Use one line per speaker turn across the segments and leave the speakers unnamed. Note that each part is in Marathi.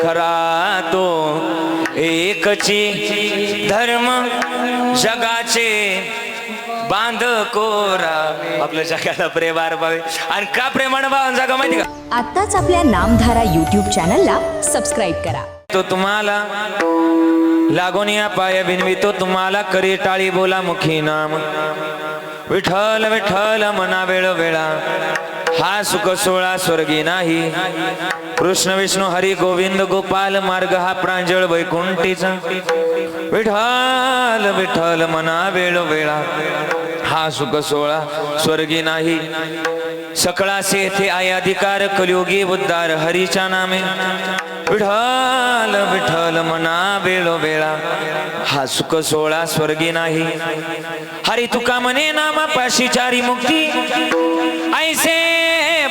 खरा तो एकची धर्म जगाचे बांध कोरा. आपल्या जगाला प्रेमार पावे आणि का प्रेमानं भावून जागा माहिती का?
आत्ताच आपल्या नामधारा YouTube चॅनलला सबस्क्राईब करा.
तो तुम्हाला लागून या पाय बिनवितो तुम्हाला करी टाळी बोला मुखी नाम विठ्ठल विठ्ठल मना वेळ वेळा. हा सुख सोळा स्वर्गी नाही. कृष्ण विष्णू हरी गोविंद गोपाल मार्ग हा प्रांजळ वैकुंठीचा. विठ्ठल विठ्ठल मना वेळ वेळा. हा सुख सोळा स्वर्गी नाही. सकळासे येथे आहे अधिकार कलियुगी उद्धार हरीच्या नामे. विठ्ठल विठ्ठल मना वेळ वेळा. हा सुख सोळा स्वर्गी नाही. हरी तुका मने नामा पाशी चारी मुक्ती ऐसे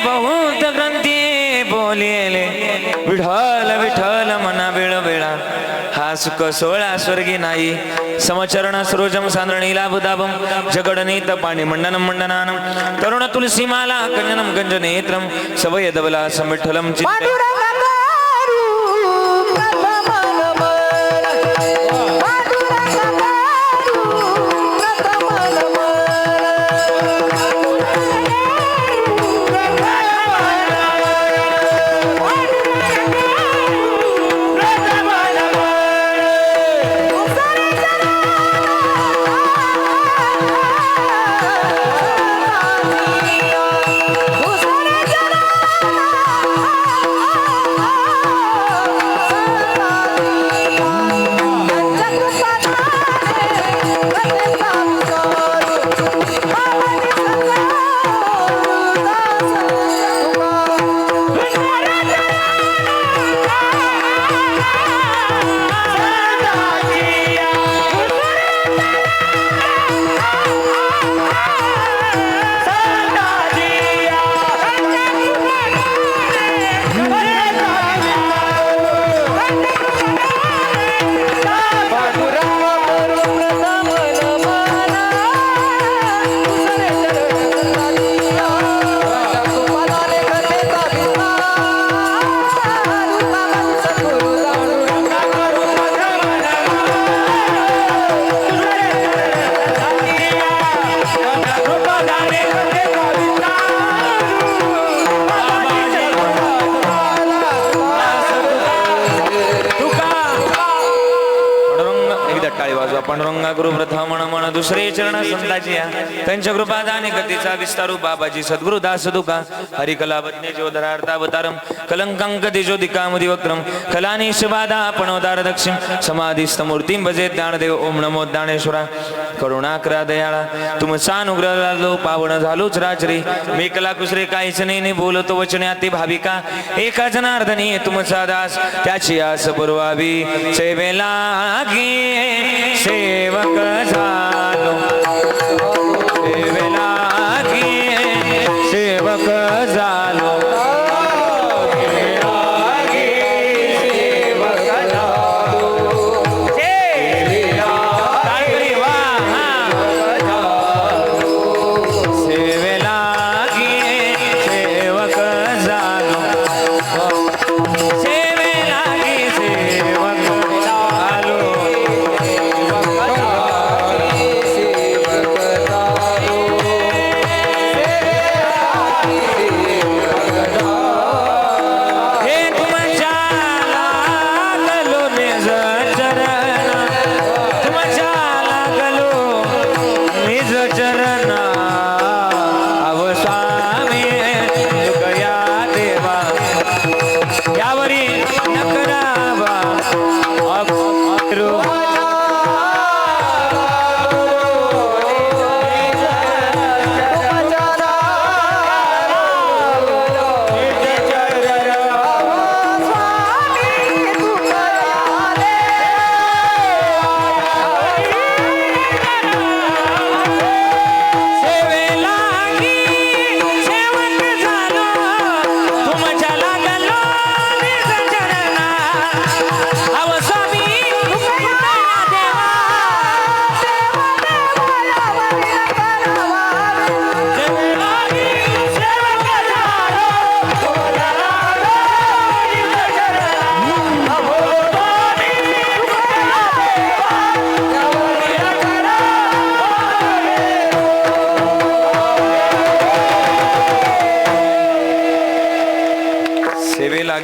बहुत ग्रंथी बोलेले. विठ्ठल विठ्ठल मना वेळ वेळा. हा सुख सोळा स्वर्गी नाही. समचरण सरोजम सांद्रणीला बुदाबम जगडनीत पाणी मंडनम मंडनानम तरुण तुलसीमाला कंजनम गंजनेत्रम सवय दबला समिठलम चित्ते. पांडुरंगा गुरु प्रथम मन दुसरे चरण संताची त्यांच्या कृपादाने गतीचा विस्तारू बाबाजी सद्गुरु दास दुका हरिकला बदने जोधरार्थावतारम कलंकांक तेजोदिकामुदी वक्रम कलानीश बाधा पणोदार दक्षिण समाधिस्थ मूर्तीं भजे ज्ञानदेव ओम नमो ज्ञानेश्वरा. करुणाकरा दयाळा तुमचा अनुग्रह लालो पावन झालोच राजरी. मी कला कुसरे काहीच नाही बोलतो वचने अति भाविका. एका जनार्दनी तुमचा दास त्याची आस पुरवावी. सेवेला गे सेवक झालो सेवेला गे सेवक झालो.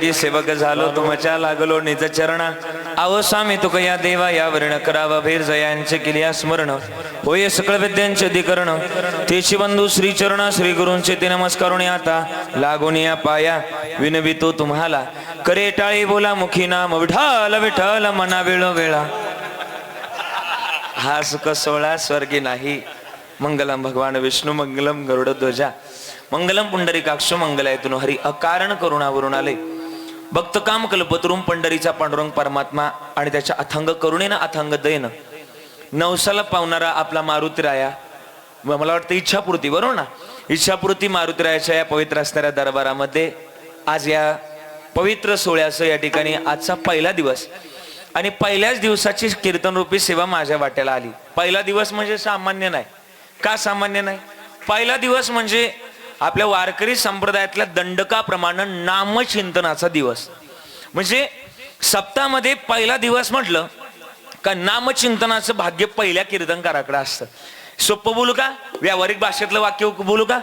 योगी सेवक झालो तुमच्या लागलो निज चरणा आहो स्वामी तुक या देवा या वर्ण करावा भेर जयांचे केली स्मरण होय सकळ विद्यांचे अधिकरण तेची बंधू श्री चरणा श्री गुरूंचे ते नमस्कारुणी आता लागून या पाया विनवितो तुम्हाला करे टाळी बोला मुखी नाम विठाल विठ्ठल मना वेळो वेळा हा सुख सोळा स्वर्गी नाही मंगलम भगवान विष्णू मंगलम गरुड ध्वजा मंगलम पुंडरीकाक्ष मंगलायतुन हरी अकारण करुणावरून आले भक्त काम कल्पतरुम पंढरीचा पांडुरंग परमात्मा आणि त्याच्या अथंग करुणेनं अथंग दयेनं नवसाला पावणारा आपला मारुतीराया मला वाटतं इच्छापूर्ती बरोबर ना इच्छापूर्ती मारुतीरायाच्या या पवित्र असणाऱ्या दरबारामध्ये आज या पवित्र सोहळ्याचं या ठिकाणी आजचा पहिला दिवस आणि पहिल्याच दिवसाची कीर्तन रूपी सेवा माझ्या वाट्याला आली पहिला दिवस म्हणजे सामान्य नाही का सामान्य नाही पहिला दिवस म्हणजे आपल्या वारकरी संप्रदायातल्या दंडकाप्रमाणे नामचिंतनाचा दिवस म्हणजे सप्ताहामध्ये पहिला दिवस म्हटलं का नामचिंतनाचं भाग्य पहिल्या कीर्तनकाराकडे असतं सोपं बोलू का व्यावहारिक भाषेतलं वाक्य बोलू का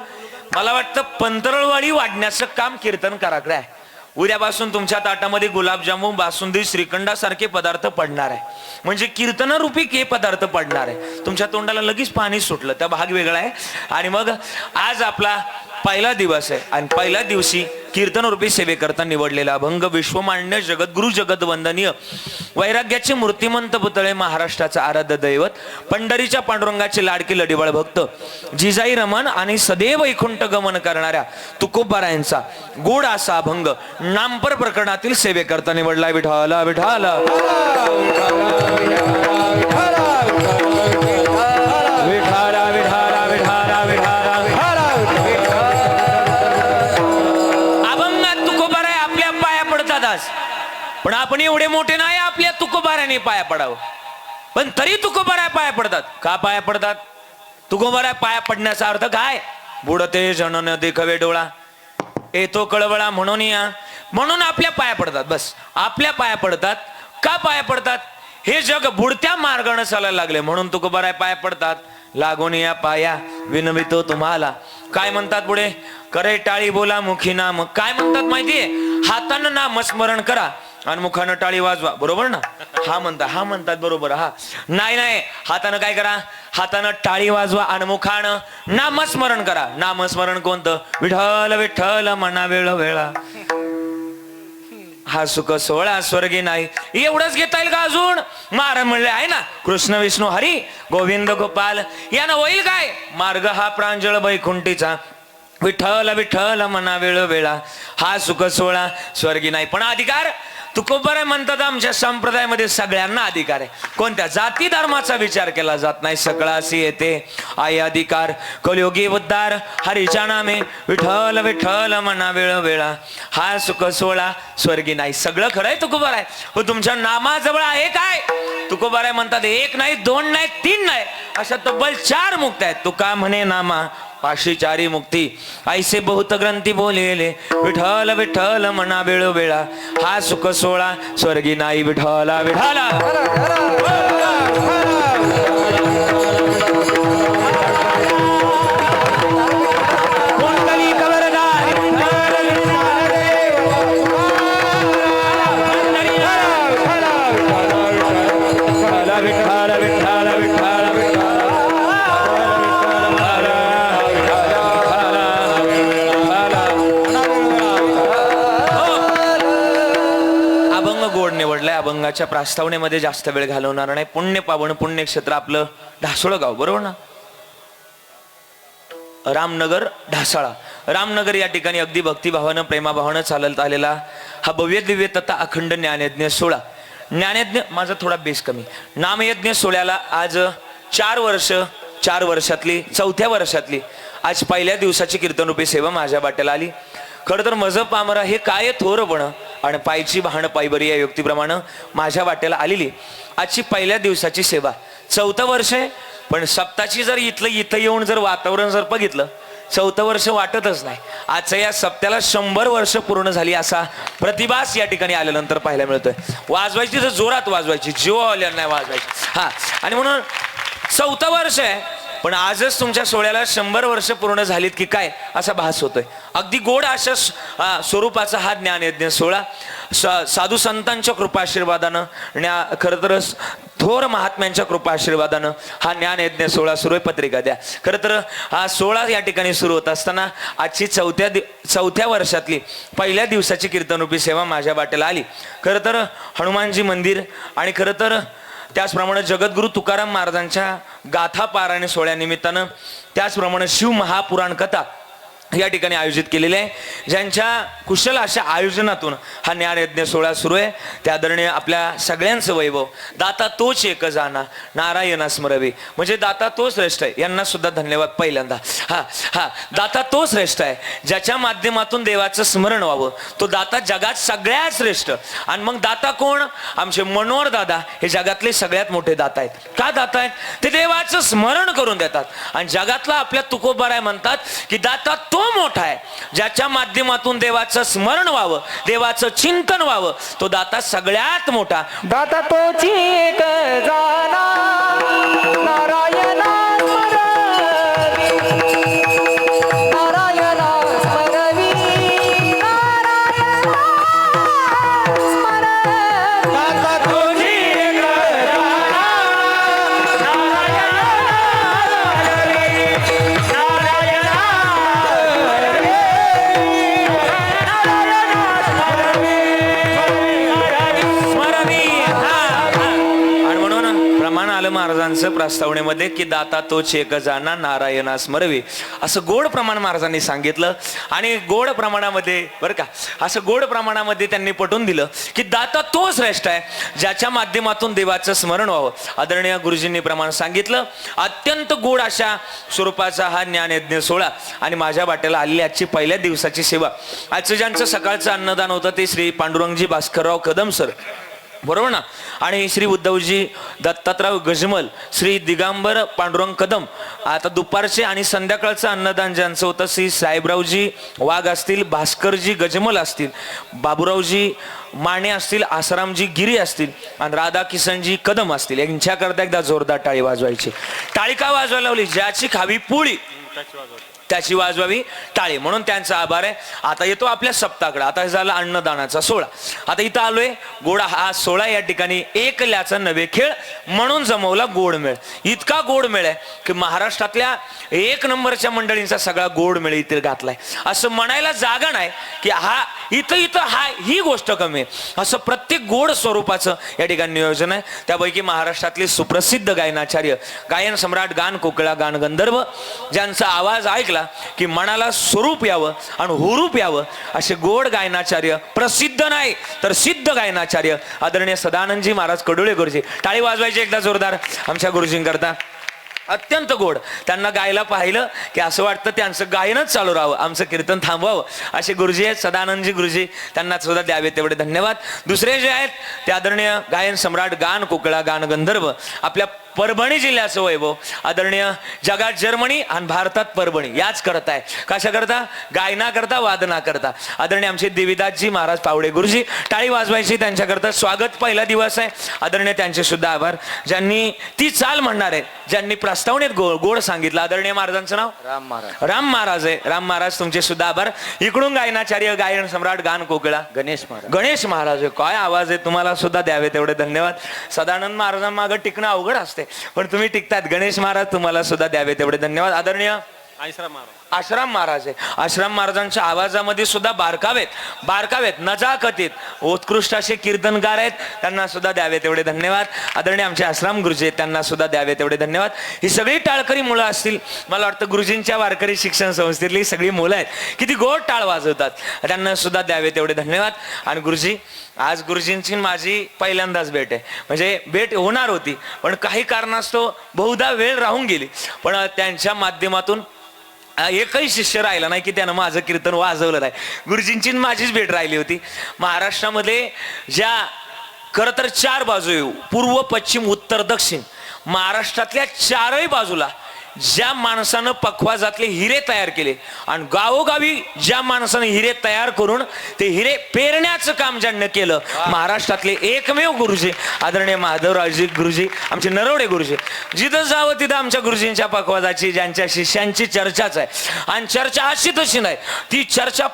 मला वाटतं पंतरळवाडी वाढण्याचं काम कीर्तनकाराकडे आहे उद्यापासून तुमच्या ताटामध्ये गुलाबजामुन बासुंदी श्रीखंडासारखे पदार्थ पडणार आहे म्हणजे कीर्तनरूपी के पदार्थ पडणार आहे तुमच्या तोंडाला लगेच पाणी सुटलं त्या भाग वेगळा आहे आणि मग आज आपला पहिला दिवस आहे आणि पहिल्या दिवशी कीर्तनरूपी सेवेकरता निवडलेला अभंग विश्वमान्य जगद्गुरु जगत वंदनीय वैराग्याचे मूर्तिमंत पुतळे महाराष्ट्राचा आराध्य दैवत पंढरीच्या पांडुरंगाचे लाडके लढीवाळ भक्त जिजाई रमण आणि सदैव वैकुंठ गमन करणाऱ्या तुकोबारायांचा गोड असा अभंग नामपर प्रकरणातील सेवेकरता निवडला विठाला विठाला पण आपण एवढे मोठे नाही आपल्या तुकोबाऱ्याने पाया पडावं पण तरी तुकोबाऱ्या पाया पडतात का पाया पडतात तुकोबाऱ्या पाया पडण्याचा अर्थ काय बुडते जनन देखवे डोळा येतो कळवळा म्हणून या म्हणून आपल्या पाया पडतात बस आपल्या पाया पडतात का पाया पडतात हे जग बुडत्या मार्गाने चालायला लागले म्हणून तुकोबाऱ्या पाया पडतात लागून या पाया विनवितो तुम्हाला काय म्हणतात पुढे करे टाळी बोला मुखी नाम काय म्हणतात माहितीये हातानं नामस्मरण करा आणि मुखानं टाळी वाजवा बरोबर ना हा म्हणतात बरोबर हा नाही हातानं काय करा हातानं टाळी वाजवा आणि मुखानं नामस्मरण करा नामस्मरण कोणतं विठ्ठल विठ्ठल मना वेळ वेळा हा सुख सोहळा स्वर्गी नाही एवढंच घेता येईल का अजून महाराज म्हणले आहे ना कृष्ण विष्णू हरी गोविंद गोपाल यानं होईल काय मार्ग हा प्रांजळ वैकुंठीचा विठ्ठल विठ्ठल मना वेळ वेळा हा सुख सोहळा स्वर्गी नाही पण अधिकार तुकोबाराय म्हणतात आमच्या संप्रदायामध्ये सगळ्यांना अधिकार आहे कोणत्या जाती धर्माचा विचार केला जात नाही सकळासी येते आई अधिकार कलियुगी उद्धार हरीच्या नामे विठ्ठल विठ्ठल मना वेळ वेळा हा सुख सोहळा स्वर्गी नाही सगळं खरंय तुकोबाराय पण तुमच्या नामाजवळ आहे काय तुकोबाराय म्हणतात एक नाही दोन नाही तीन नाही अशा तब्बल 4 मुक्त आहेत तुका म्हणे नामा पाशी 4 मुक्ती ऐसे बहुत ग्रंथी बोलेले विठ्ठल विठ्ठल मना वेळ वेळा हा सुख सोहळा स्वर्गी नाही विठ्ठला विठ्ठला अभंगाच्या प्रास्तावनेमध्ये जास्त वेळ घालवणार नाही पुण्य पावन पुण्यक्षेत्र आपलं ढासोळं गाव बरोबर ना रामनगर ढासाळा रामनगर या ठिकाणी अगदी भक्तिभावानं प्रेमाभावानं चालत आलेला हा भव्य दिव्य तथा अखंड ज्ञानयज्ञ सोहळा ज्ञानयज्ञ माझा थोडा बेस कमी नामयज्ञ सोहळ्याला आज 4 वर्षातली 4थ्या वर्षातली आज पहिल्या दिवसाची कीर्तनरूपी सेवा माझ्या वाट्याला आली खरं तर मज पामरा हे काय थोरपण आणि पायची वाहन पायबरी या युक्तीप्रमाणे माझ्या वाट्याला आलेली आजची पहिल्या दिवसाची सेवा 4थं वर्ष आहे पण सप्ताची जर इथं येऊन जर वातावरण जर बघितलं 4थं वर्ष वाटतच नाही आजच्या या सप्त्याला 100 वर्ष पूर्ण झाली असा प्रतिभास या ठिकाणी आल्यानंतर पाहायला मिळतोय वाजवायची तर जोरात वाजवायची जीव आल्या नाही वाजवायची हा आणि म्हणून 4थं वर्ष आहे पण आजच तुमच्या सोहळ्याला 100 वर्ष पूर्ण झालीत की काय असा भास होतोय. अगदी गोड अशा स्वरूपाचा हा ज्ञानयज्ञ सोहळा साधू संतांच्या कृपा आशीर्वादानं खरं तर थोर महात्म्यांच्या कृपा आशीर्वादानं हा ज्ञानयज्ञ सोहळा सुरू आहे. पत्रिका द्या. खरं तर हा सोहळा या ठिकाणी सुरू होत असताना आजची चौथ्या वर्षातली पहिल्या दिवसाची कीर्तनरूपी सेवा माझ्या वाटेला आली. खरं तर हनुमानजी मंदिर आणि खरं तर त्याचप्रमाणे जगद्गुरु तुकाराम महाराजांच्या गाथा पारायण सोहळ्यानिमित्तानं त्याचप्रमाणे शिव महापुराण कथा या ठिकाणी आयोजित केलेले आहे. ज्यांच्या कुशल अशा आयोजनातून हा ज्ञानयज्ञ सोहळा सुरू आहे त्या आदरणीय आपल्या सगळ्यांचं वैभव दाता तोच एक जाणा नारायणा स्मरवे, म्हणजे दाता तो श्रेष्ठ आहे. यांना सुद्धा धन्यवाद पहिल्यांदा. दाता तो श्रेष्ठ आहे ज्याच्या माध्यमातून देवाचं स्मरण व्हावं. तो दाता जगात सगळ्यात श्रेष्ठ. आणि मग दाता कोण? आमचे मनोहर दादा हे जगातले सगळ्यात मोठे दाता आहेत. का दाता आहेत? ते देवाचं स्मरण करून देतात. आणि जगातला आपल्या तुकोबाराय म्हणतात की दाता तो मोठा आहे ज्याच्या माध्यमातून देवाचं स्मरण व्हावं, देवाचं चिंतन व्हावं. तो दाता सगळ्यात मोठा.
दाता तोची एक जाणा नारायणा स्मरवी, नारायणा स्मरवी, नारायणा स्मरवी. दाता तोची एक जाणा
महाराजांचं प्रस्तावनेमध्ये की दाता तोच एक जाणा नारायणा स्मरवे असं गोड प्रमाण महाराजांनी सांगितलं. आणि गोड प्रमाणामध्ये बरं का असं गोड प्रमाणामध्ये त्यांनी पटवून दिलं की दाता तो श्रेष्ठ आहे ज्याच्या माध्यमातून देवाचं स्मरण व्हावं. आदरणीय गुरुजींनी प्रमाण सांगितलं. अत्यंत गोड अशा स्वरूपाचा हा ज्ञानयज्ञ सोहळा आणि माझ्या वाट्याला आलेली आजची पहिल्या दिवसाची सेवा. आजचं ज्यांचं सकाळचं अन्नदान होतं ते श्री पांडुरंगजी भास्करराव कदम सर, बरोबर ना. आणि श्री उद्धवजी दत्तात्रय गजमल, श्री दिगंबर पांडुरंग कदम. आता दुपारचे आणि संध्याकाळचं अन्नदान ज्यांचं होतं श्री साहेबरावजी वाघ असतील, भास्करजी गजमल असतील, बाबूरावजी माने असतील, आसारामजी गिरी असतील आणि राधा किसनजी कदम असतील. यांच्याकरता एकदा जोरदार टाळी वाजवायची. टाळी का वाजवायला लावली? ज्याची खावी पोळी त्याची वाजवावी टाळी, म्हणून त्यांचा आभार आहे. आता येतो आपल्या सप्ताकडे. आता झाला अन्नदानाचा सोहळा. आता इथं आलोय. गोड हा सोहळा या ठिकाणी एकल्याचा नवे खेळ म्हणून जमवला गोड मेळ. इतका गोड मेळ आहे की महाराष्ट्रातल्या 1 नंबरच्या मंडळींचा सगळा गोड मेळ इथे घातलाय. असं म्हणायला जागा नाही की हा इथं ही गोष्ट कमी आहे. असं प्रत्येक गोड स्वरूपाचं या ठिकाणी नियोजन आहे. त्यापैकी महाराष्ट्रातले सुप्रसिद्ध गायनाचार्य, गायन सम्राट, गान कोकिळा, गान गंधर्व, ज्यांचा आवाज ऐकला की मनाला स्वरूप यावं आणि हुरूप यावं असे गोड गायनाचार्य, प्रसिद्ध नाही तर सिद्ध गायनाचार्य आदरणीय सदानंदजी महाराज कडुळे गुरुजी. टाळी वाजवायची एकदा जोरदार आमच्या गुरुजींकरता. अत्यंत गोड. त्यांना गायला पाहिलं की असं वाटतं त्यांचं गायनच चालू राहावं, आमचं कीर्तन थांबवावं. असे गुरुजी आहेत सदानंदजी गुरुजी, त्यांना सुद्धा द्यावे तेवढे धन्यवाद. दुसरे जे आहेत ते आदरणीय गायन सम्राट, गान कोकिळा, गान गंधर्व, आपल्या परभणी जिल्ह्याचं वैभव, आदरणीय जगात जर्मनी आणि भारतात परभणी याच करताय. कशा करता? गायना करता, वादना करता. आदरणीय आमचे देवीदासजी महाराज पावडे गुरुजी. टाळी वाजवायची त्यांच्याकरता. स्वागत पहिला दिवस आहे. आदरणीय त्यांचे सुद्धा आभार. ज्यांनी ती चाल म्हणणार आहेत, ज्यांनी प्रस्तावनेत गोड सांगितलं. आदरणीय महाराजांचं नाव
राम महाराज.
राम महाराज आहे. राम महाराज तुमचे सुद्धा आभार. इकडून गायनाचार्य, गायन सम्राट, गान कोकिळा
गणेश महाराज.
गणेश महाराज आहे. काय आवाज आहे, तुम्हाला सुद्धा द्यावे तेवढे धन्यवाद. सदानंद महाराजांमागं टिकणं अवघड असते पण तुम्ही टिकतात. गणेश महाराज तुम्हाला सुद्धा द्यावे तेवढे धन्यवाद. आदरणीय आश्रम महाराज आहे. आश्रम महाराजांच्या आवाजामध्ये सुद्धा बारकावेत नजाकतीत उत्कृष्ट असे कीर्तनकार आहेत. त्यांना सुद्धा द्यावे तेवढे धन्यवाद. आदरणीय आमचे आश्रम गुरुजी आहेत, त्यांना सुद्धा द्यावे तेवढे धन्यवाद. ही सगळी टाळकरी मुलं असतील. मला वाटतं गुरुजींच्या वारकरी शिक्षण संस्थेतली सगळी मुलं आहेत, किती गोड टाळ वाजवतात. त्यांना सुद्धा द्यावे तेवढे धन्यवाद. आणि गुरुजी, आज गुरुजींची माझी पहिल्यांदाच भेट आहे. म्हणजे भेट होणार होती पण काही कारणास्तव बहुधा वेळ राहून गेली. पण त्यांच्या माध्यमातून एकही शिष्य राहिला नाही की त्यानं माझं कीर्तन वाजवलं नाही. गुरुजींची माझीच भेट राहिली होती. महाराष्ट्रामध्ये ज्या खरं तर 4 बाजू, पूर्व, पश्चिम, उत्तर, दक्षिण, महाराष्ट्रातल्या 4ही बाजूला ज्या माणसानं पखवाजातले हिरे तयार केले आणि गावोगावी ज्या माणसानं हिरे तयार करून ते हिरे पेरण्याचं काम ज्यांनी केलं, महाराष्ट्रातले एकमेव गुरुजी आदरणीय माधवरावजी गुरुजी, आमचे नरवडे गुरुजी. जिथं जावं तिथं आमच्या गुरुजींच्या पखवाजाची, ज्यांच्या शिष्यांची चर्चाच आहे. आणि चर्चा अशी तशी नाही, ती चर्चा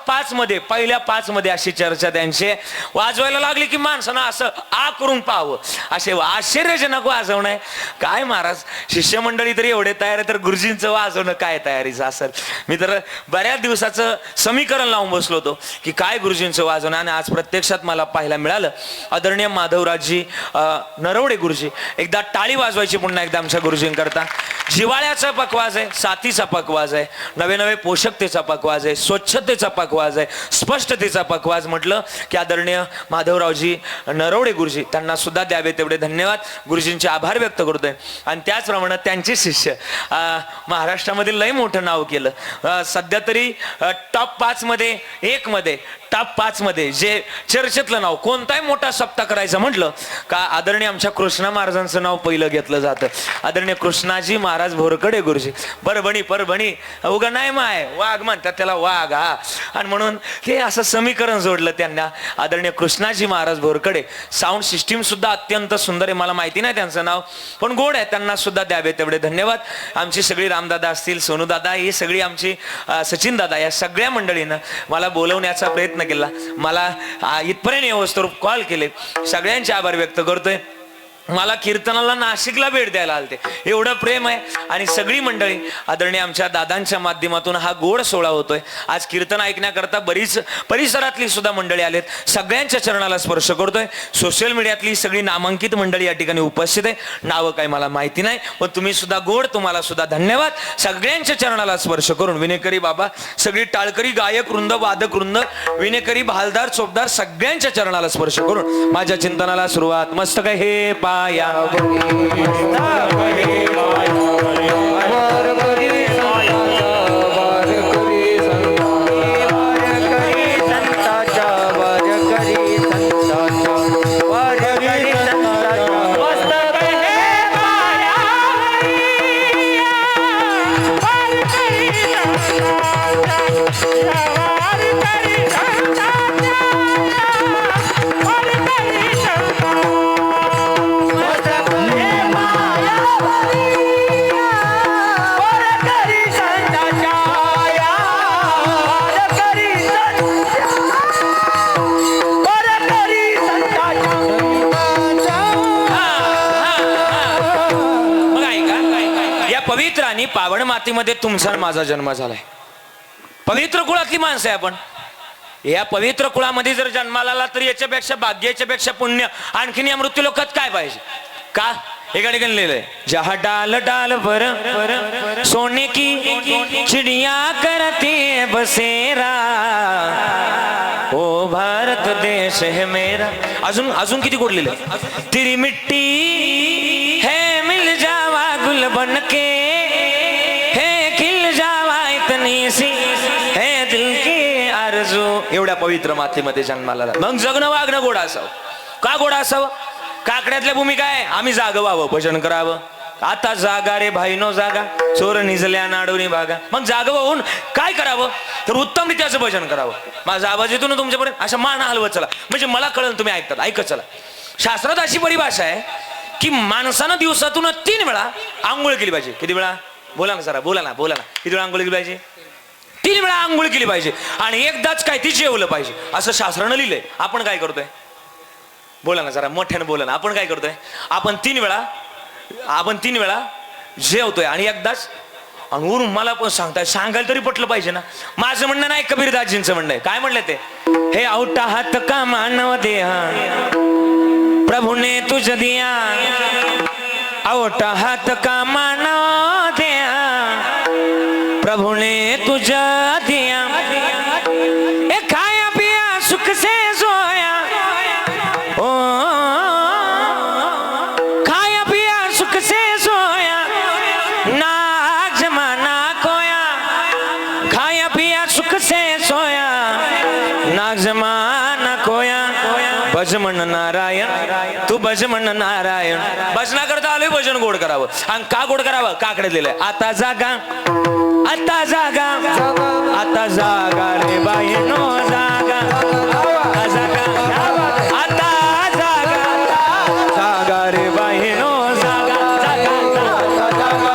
पहिल्या 5 मध्ये अशी चर्चा त्यांची वाजवायला लागली की माणसानं असं आ करून पाहावं, असे आश्चर्यजनक वाजवणं आहे. काय महाराज, शिष्यमंडळी तरी एवढे तयार आहे, तर गुरुजींचं वाजवणं काय तयारीचं असेल. मी तर बऱ्याच दिवसाचं समीकरण लावून बसलो होतो की काय गुरुजींचं वाजवणं, आणि आज प्रत्यक्षात मला पाहायला मिळालं. आदरणीय माधवरावजी नरवडे गुरुजी, एकदा टाळी वाजवायची पुन्हा एकदा आमच्या गुरुजींकरता. जिवाळ्याचा पखवाज आहे, साथीचा पखवाज आहे, नवे पोषकतेचा पखवाज आहे, स्वच्छतेचा पखवाज आहे, स्पष्टतेचा पखवाज म्हटलं की आदरणीय माधवरावजी नरवडे गुरुजी, त्यांना सुद्धा द्यावे तेवढे धन्यवाद. गुरुजींचे आभार व्यक्त करतोय. आणि त्याचप्रमाणे त्यांचे शिष्य महाराष्ट्रामध्ये लय मोठं नाव केलं. सध्या तरी टॉप 5 मध्ये, टॉप 5 मध्ये जे चर्चेतलं नाव, कोणताही मोठा सप्ताह करायचं म्हटलं का आदरणीय आमच्या कृष्णा महाराजांचं नाव पहिलं घेतलं जातं. आदरणीय कृष्णाजी महाराज भोरकडे गुरुजी, परभणी उगा नाही माय वाघ म्हणतात त्याला, वाघ हा. आणि म्हणून हे असं समीकरण जोडलं त्यांना. आदरणीय कृष्णाजी महाराज भोरकडे. साऊंड सिस्टीम सुद्धा अत्यंत सुंदर आहे. मला माहिती नाही त्यांचं नाव, पण गोड आहे. त्यांना सुद्धा द्यावे तेवढे धन्यवाद. आमची सगळी रामदादा असतील, सोनूदादा, ही सगळी आमची सचिन दादा, या सगळ्या मंडळीनं मला बोलवण्याचा प्रयत्न केला. मला इथपर्यंत येऊस्तोवर कॉल केले. सगळ्यांचे आभार व्यक्त करतोय. मला कीर्तनाला नाशिकला भेट द्यायला आलते, एवढं प्रेम आहे. आणि सगळी मंडळी आदरणीय आमच्या दादांच्या माध्यमातून हा गोड सोहळा होतोय. आज कीर्तन ऐकण्याकरता बरीच परिसरातली सुद्धा मंडळी आलेत. सगळ्यांच्या चरणाला स्पर्श करतोय. सोशल मीडियातली सगळी नामांकित मंडळी या ठिकाणी उपस्थित आहे. नावं काय मला माहिती नाही, पण तुम्ही सुद्धा गोड, तुम्हाला सुद्धा धन्यवाद. सगळ्यांच्या चरणाला स्पर्श करून विनेकरी बाबा, सगळी टाळकरी, गायक वृंद, वादक वृंद, विनेकरी, भालदार, चोपदार, सगळ्यांच्या चरणाला स्पर्श करून माझ्या चिंतनाला सुरुवात. मस्तक हे पाया पवित्र आणि पावन मातीमध्ये तुमचा माझा जन्म झालाय. पवित्र कुळातली माणसं आहे आपण. या पवित्र कुळामध्ये जर जन्माला आला तर याच्यापेक्षा भाग्य, याच्यापेक्षा पुण्य आणखीन या मृत्यू लोकात काय पाहिजे का? एका ठिकाणी लिहिलंय, जहा डाल डाल पर सोने की चिड़िया करती बसेरा, ओ भारत देश है मेरा. अजून किती गोड लिहिलंय, तेरी मिट्टी है मिल जावा गुल बनके, है खिल जावा इतनी सी है दिल की आरज़ू. एवढ्या पवित्र मातीमध्ये जन्माला आला. मग जगणं वागणं गोड असावं. का गोड असावं? काकड्यातल्या भूमिका आहे, आम्ही जाग व्हावं, भजन करावं. आता जागा रे भाईनो जागा, चोर निजल्या नाडोनी भागा. मग जाग होऊन काय करावं तर उत्तमरित्याचं भजन करावं. माझा आवाज येतो ना तुमच्यापर्यंत, अशा मान हलवत चला, म्हणजे मला कळलं तुम्ही ऐकतात. ऐकत चला. शास्त्रात अशी परिभाषा आहे की माणसानं दिवसातून 3 वेळा आंघोळ केली पाहिजे. किती वेळा? बोला ना जरा, बोला ना. किती वेळा आंघोळ केली पाहिजे? 3 वेळा आंघोळ केली पाहिजे. आणि एकदाच काय ती जेवलं पाहिजे असं शास्त्रानं लिहिलंय. आपण काय करतोय? बोला ना जरा, मोठ्यानं बोला ना. आपण काय करतोय? आपण 3 वेळा जेवतोय आणि एकदाच. आणि वरून मला पण सांगायला तरी पटलं पाहिजे ना. माझं म्हणणं नाही, कबीरदासजींचं म्हणणं आहे. काय म्हणलं ते? हे औटा हात का मानव देहा, प्रभु ने तुझ दिया, औटा हात का मानव देहा, प्रभु ने तुझ दिया. ए खाया पिया सुख से सोया, ओ खाया पिया सुख से सोया, ना जमाना कोया. खाया पिया सुख से सोया, ना जमाना कोया. भज म्हण नारायण तू भज म्हण नारायण. भजना करता आलोय भजन गोड करावं. आणि का गोड करावं? काकडे दिलंय. आता जागा आता जागा आता जागा रे बाईनो जागा आता जागा आता जागा जागा रे बाईनो जागा जागा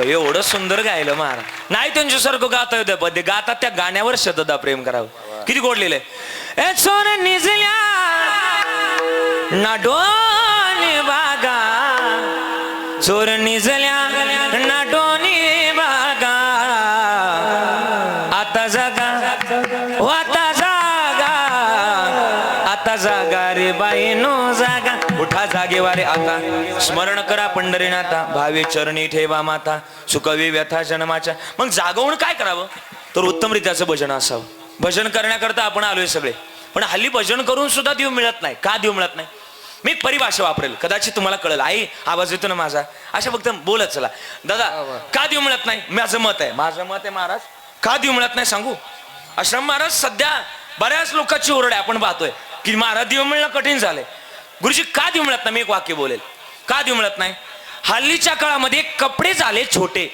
एवढं सुंदर गायलं महाराज. नाही त्यांच्यासारखं गाता येतं पद्य गातात त्या गाण्यावर शतदा प्रेम करावं. किती गोड लिहिलंय. ए सोन निजल्या ना डोनी बागा चोर निजल्या ना डोनी बागा आता जागा आता जागा आता जागा रे बाईनो जागा. उठा जागेवारे आता स्मरण करा पंढरीनाथा भावे चरणी ठेवा माता सुखवी व्यथा जन्माच्या. मग जागवून काय करावं? तर उत्तम रीत्याचं भजन असावं. भजन करण्याकरता आपण आलोय सगळे. पण हल्ली भजन करून सुद्धा देव मिळत नाही. का देव मिळत नाही? मी एक परिभाषा वापरेल, कदाचित तुम्हाला कळेल. आई आवाज येतो ना माझा? अशा फक्त बोलत चला. दादा का देव मिळत नाही? माझं मत आहे महाराज. का देव मिळत नाही सांगू? आश्रम महाराज सध्या बऱ्याच लोकांची ओरड आहे. आपण पाहतोय की महाराज देव मिळणं कठीण झालंय. गुरुजी का देव मिळत नाही? मी एक वाक्य बोलेल. का देव मिळत नाही? हल्लीच्या काळामध्ये कपडे झाले छोटे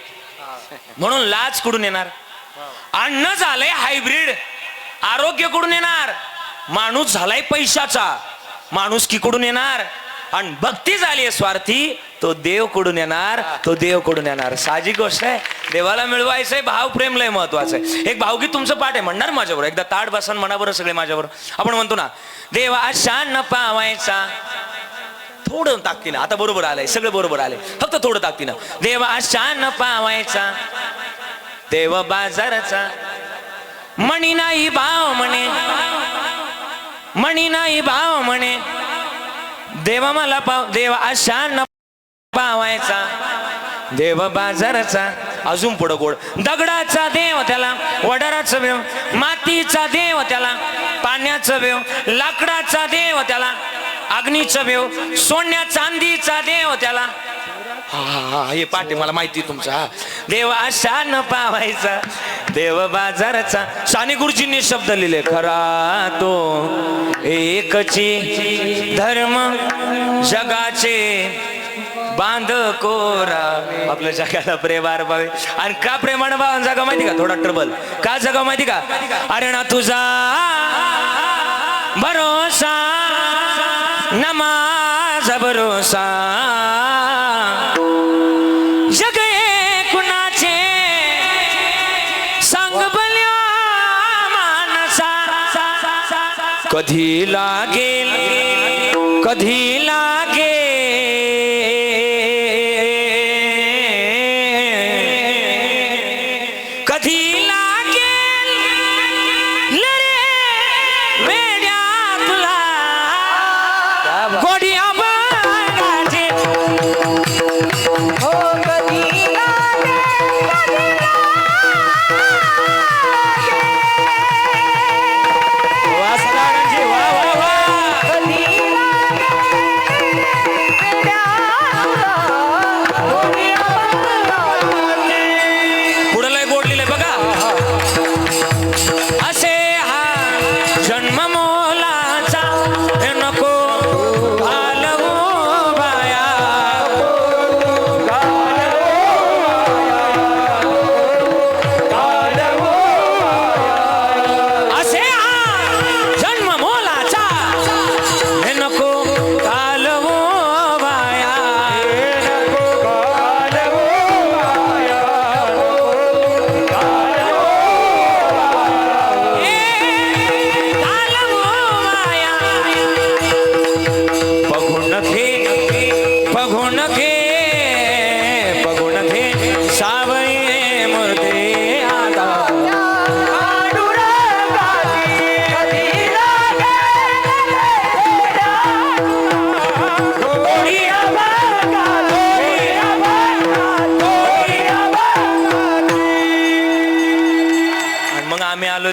म्हणून लाज कुठून येणार? अन्न झालंय हायब्रिड, आरोग्य कुठून येणार? माणूस झालाय पैशाचा, माणूस की कुठून येणार? आणि भक्ती झाली स्वार्थी, तो देव कुठून येणार? तो देव कुठून येणार? साहजिक गोष्ट आहे. देवाला मिळवायचंय, भाव प्रेम लय महत्वाचं आहे. एक भावगीत तुमचं पाठ आहे, म्हणणार माझ्यावर एकदा ताड बसन म्हणा बरं सगळे माझ्यावर. आपण म्हणतो ना देवा शान पावायचा. थोडं ताकदीनं, आता बरोबर आलंय, सगळं बरोबर आलंय, फक्त थोडं ताकदीनं. देवा शान पावायचा देव बाजाराचा मणी नाही भाव म्हणे, मणी नाही भाव म्हणे. देवा मला पाव देवा अशा न पावायचा देव बाजाराचा. अजून पुढं गोड. दगडाचा देव त्याला, वडाराचा देव, मातीचा देव त्याला, पाण्याचा देव, लाकडाचा देव त्याला, अग्नीचा देव, सोन्या चांदीचा देव त्याला. हा हे पाठ मला माहिती तुमचा. देव अशा न पावायचा देव बाजाराचा. साने गुरुजींनी शब्द लिहिले. खरा तो एकची धर्म जगाचे बांध कोरा. आपल्या जगाला प्रेमार पावे. आणि का प्रेमानं बांध जगा माहिती का? थोडा ट्रबल का जगा माहिती का? अरे ना तुझा भरोसा न माझा भरोसा. जग कुणाचे सांग बल्या मानसा. कधी लागेल कधी लागेल कधी लागेल रे वेड्या तुला गोडी आबागाचे. हो कधी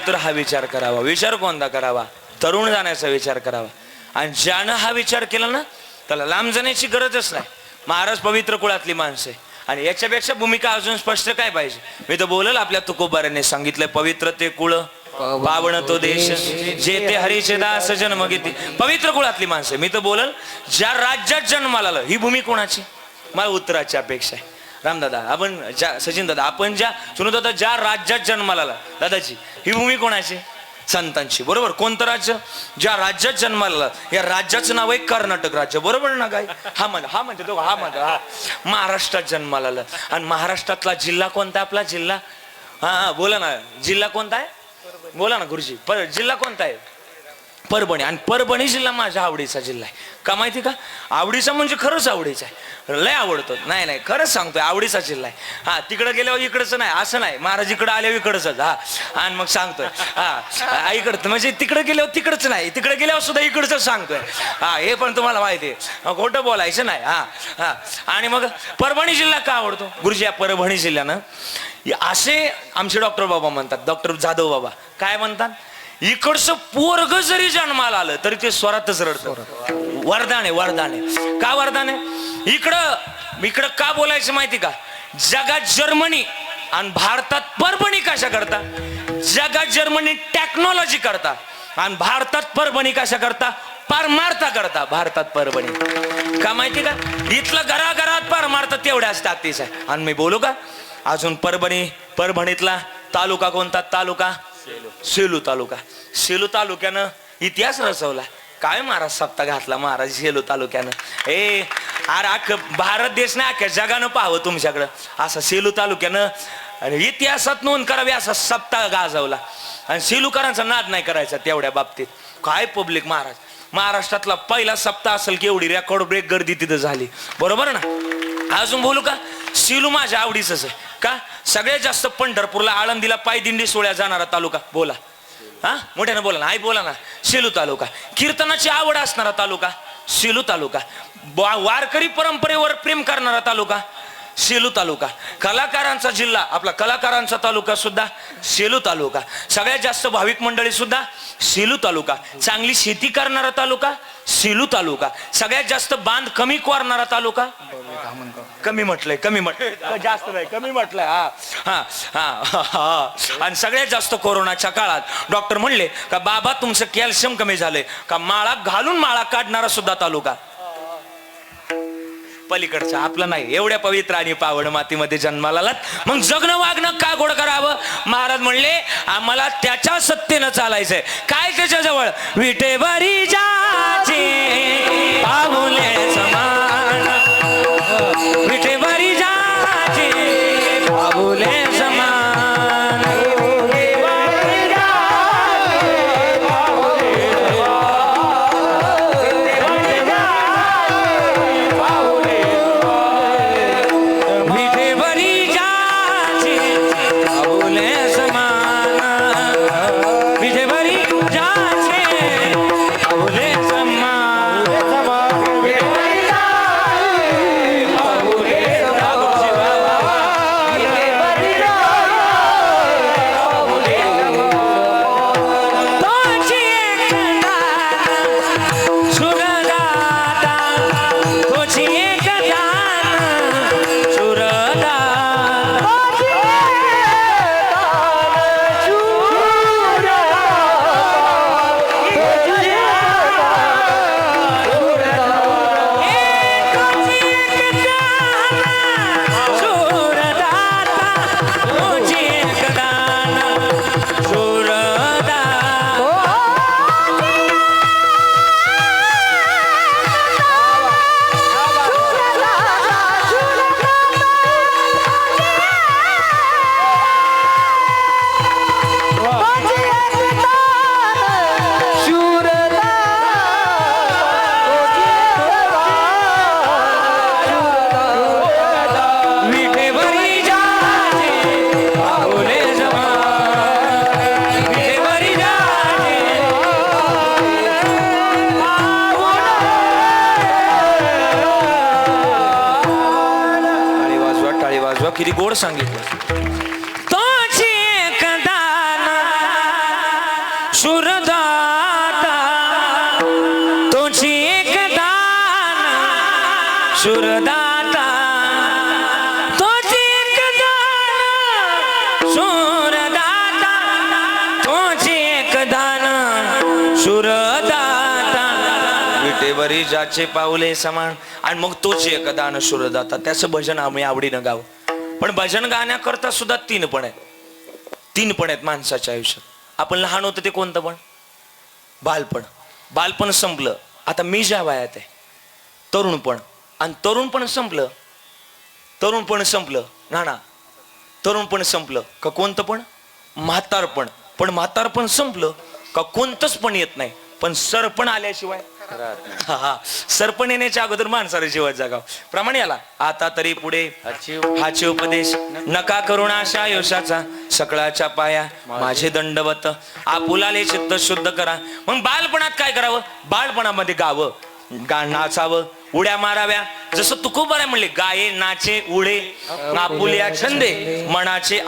तर हा विचार करावा. विचार कोणता करावा? तरुण जाण्याचा विचार करावा. आणि ज्यानं हा विचार केला ना त्याला लांब जाण्याची गरजच नाही. महाराज पवित्र कुळातली माणसं आहे. आणि याच्यापेक्षा भूमिका अजून स्पष्ट काय पाहिजे? मी तर बोलल आपल्या तुकोबाराने सांगितलंय, पवित्र ते कुळ पावण तो देश, जे ते हरीचे दास जन्म घेते. पवित्र कुळातली माणसं. मी तर बोलल ज्या राज्यात जन्माला आलं, ही भूमी कोणाची? मला उत्तराची अपेक्षा आहे. रामदादा आपण ज्या, सचिन दादा आपण ज्या, सुनो दादा ज्या राज्यात जन्माला आला दादाजी, ही भूमी कोणाची? संतांची. बरोबर. कोणतं राज्य? ज्या राज्यात जन्माला आला, या राज्याचं नाव आहे कर्नाटक राज्य. बरोबर ना काय? हा म्हणते तो, हा म्हणतो हा. महाराष्ट्रात जन्माला आला. आणि महाराष्ट्रातला जिल्हा कोणता? आपला जिल्हा हा बोला ना, जिल्हा कोणता आहे? बोला ना गुरुजी. जिल्हा कोणता आहे? परभणी. आणि परभणी जिल्हा माझ्या आवडीचा जिल्हा आहे. का माहिती का? आवडीचा म्हणजे खरंच आवडीचा आहे, लय आवडतो. नाही खरंच सांगतोय, आवडीचा जिल्हा आहे. हा तिकडे गेल्यावर इकडचं नाही असं नाही, महाराज इकडे आल्यावर इकडच. हा आणि मग सांगतोय हा इकडचं म्हणजे तिकडे गेल्यावर तिकडच नाही, तिकडे गेल्यावर सुद्धा इकडचं सांगतोय. हा हे पण तुम्हाला माहिती आहे, खोटं बोलायचं नाही. हा आणि मग परभणी जिल्हा का आवडतो गुरुजी? या परभणी जिल्ह्यानं असे आमचे डॉक्टर बाबा म्हणतात, डॉक्टर जाधव बाबा काय म्हणतात, इकडचं पोरग जरी जन्माला आलं तरी ते स्वरातच रडतं. वरदान आहे, वरदान आहे. का वरदान आहे? इकडं का बोलायचं माहिती का? जगात जर्मनी आणि भारतात परभणी कशा करता? जगात जर्मनी टेक्नॉलॉजी करता आणि भारतात परभणी कशा करता? परमार्थ करता. भारतात परभणी का माहिती का? इथलं घराघरात परमार्थ तेवढ्याच ताकदीचा आहे. आणि मी बोलू का अजून? परभणीतला तालुका कोणता? तालुका सेलू तालुका. सेलू तालुक्यानं इतिहास रचवला. काय महाराज सप्ताह घातला महाराज सेलू तालुक्यानं. अरे अख्खं भारत देश नाही, अख्ख्या जगानं पाहावं तुमच्याकडं. असा सेलू तालुक्यानं इतिहासात नोंद करावी असा सप्ताह गाजवला. आणि सेलूकरांचा नाद नाही करायचा तेवढ्या बाबतीत. काय पब्लिक महाराज. महाराष्ट्रातला पहिला सप्ताह असेल की एवढी रेकॉर्ड ब्रेक गर्दी तिथं झाली. बरोबर ना? अजून बोलू का? सेलू माझ्या आवडीच आहे. का? सगळ्यात जास्त पंढरपूरला आळंदीला पायदिंडी सोहळ्या जाणारा तालुका. बोला हा मोठ्यानं बोला ना. आई बोला ना. सेलू तालुका. कीर्तनाची आवड असणारा तालुका सेलू तालुका. वारकरी परंपरेवर प्रेम करणारा तालुका सेलू तालुका. कलाकारांचा जिल्हा आपला, कलाकारांचा तालुका सुद्धा सेलू तालुका. सगळ्यात जास्त भाविक मंडळी सुद्धा सेलू तालुका. चांगली शेती करणारा तालुका सेलू तालुका. सगळ्यात जास्त बांध कमी करणारा तालुका. कमी म्हटलंय, कमी म्हटलंय, जास्त नाही कमी म्हटलंय. आणि सगळ्यात जास्त कोरोनाच्या काळात डॉक्टर म्हणले का बाबा तुमचं कॅल्शियम कमी झालंय का, माळा घालून माळा काढणारा सुद्धा तालुका पलीकडचा. आपलं नाही. एवढ्या पवित्र आणि पावन मातीमध्ये जन्माला आलात, मग जगणं वागणं का गोड करावं? महाराज म्हणले आम्हाला त्याच्या सत्तेनं चालायचंय. काय त्याच्याजवळ? विटेवरी जाचे पाऊले समान, विटेवरी जाचे पाऊले समान. किती गोड सांगितलं. तोची एक दाना शुरदाता तुझी एक दान शुरदाता तुझी एक दान शुरदाता तुझी एक दान शुरदाता विटेवरी जाचे पाऊले समान आणि मग तोच एक दान शुरदाता. त्याचं भजन आम्ही आवडीनं गाव. पण भजन गाण्याकरता सुद्धा तीन पण आहेत माणसाच्या आयुष्यात. आपण लहान होतो ते कोणतं पण बालपण संपलं. आता मी ज्या वयात आहे तरुणपण, आणि तरुणपण संपलं ना तरुणपण संपलं का कोणतं पण म्हातारपण, पण म्हातारपण संपलं का कोणतंच पण येत नाही. पण सरपण आल्याशिवाय सरपण येण्याच्या अगोदर माणसाला जीवात जागाव प्रमाणे आला. आता तरी पुढे हाचे उपदेश नका करुणाशा यशाचा सकळाच्या पाया माझे दंडवत आपुलाले चित्त शुद्ध करा. मग बालपणात काय करावं? बालपणामध्ये गावं नाचावं उड्या माराव्या. जसं तुकोबाराय म्हणले गाये नाचे उडे आपुल्या छंदे मनाचे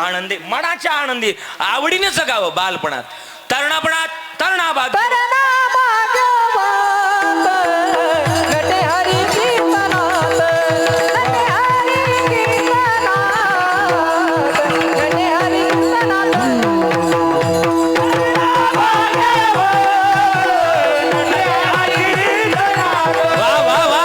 आनंदी आवडीने जगावं बालपणात. तरुणापणात तरुणाभाग
नटे हरी कीर्तनात नटे हरी
वा वा वा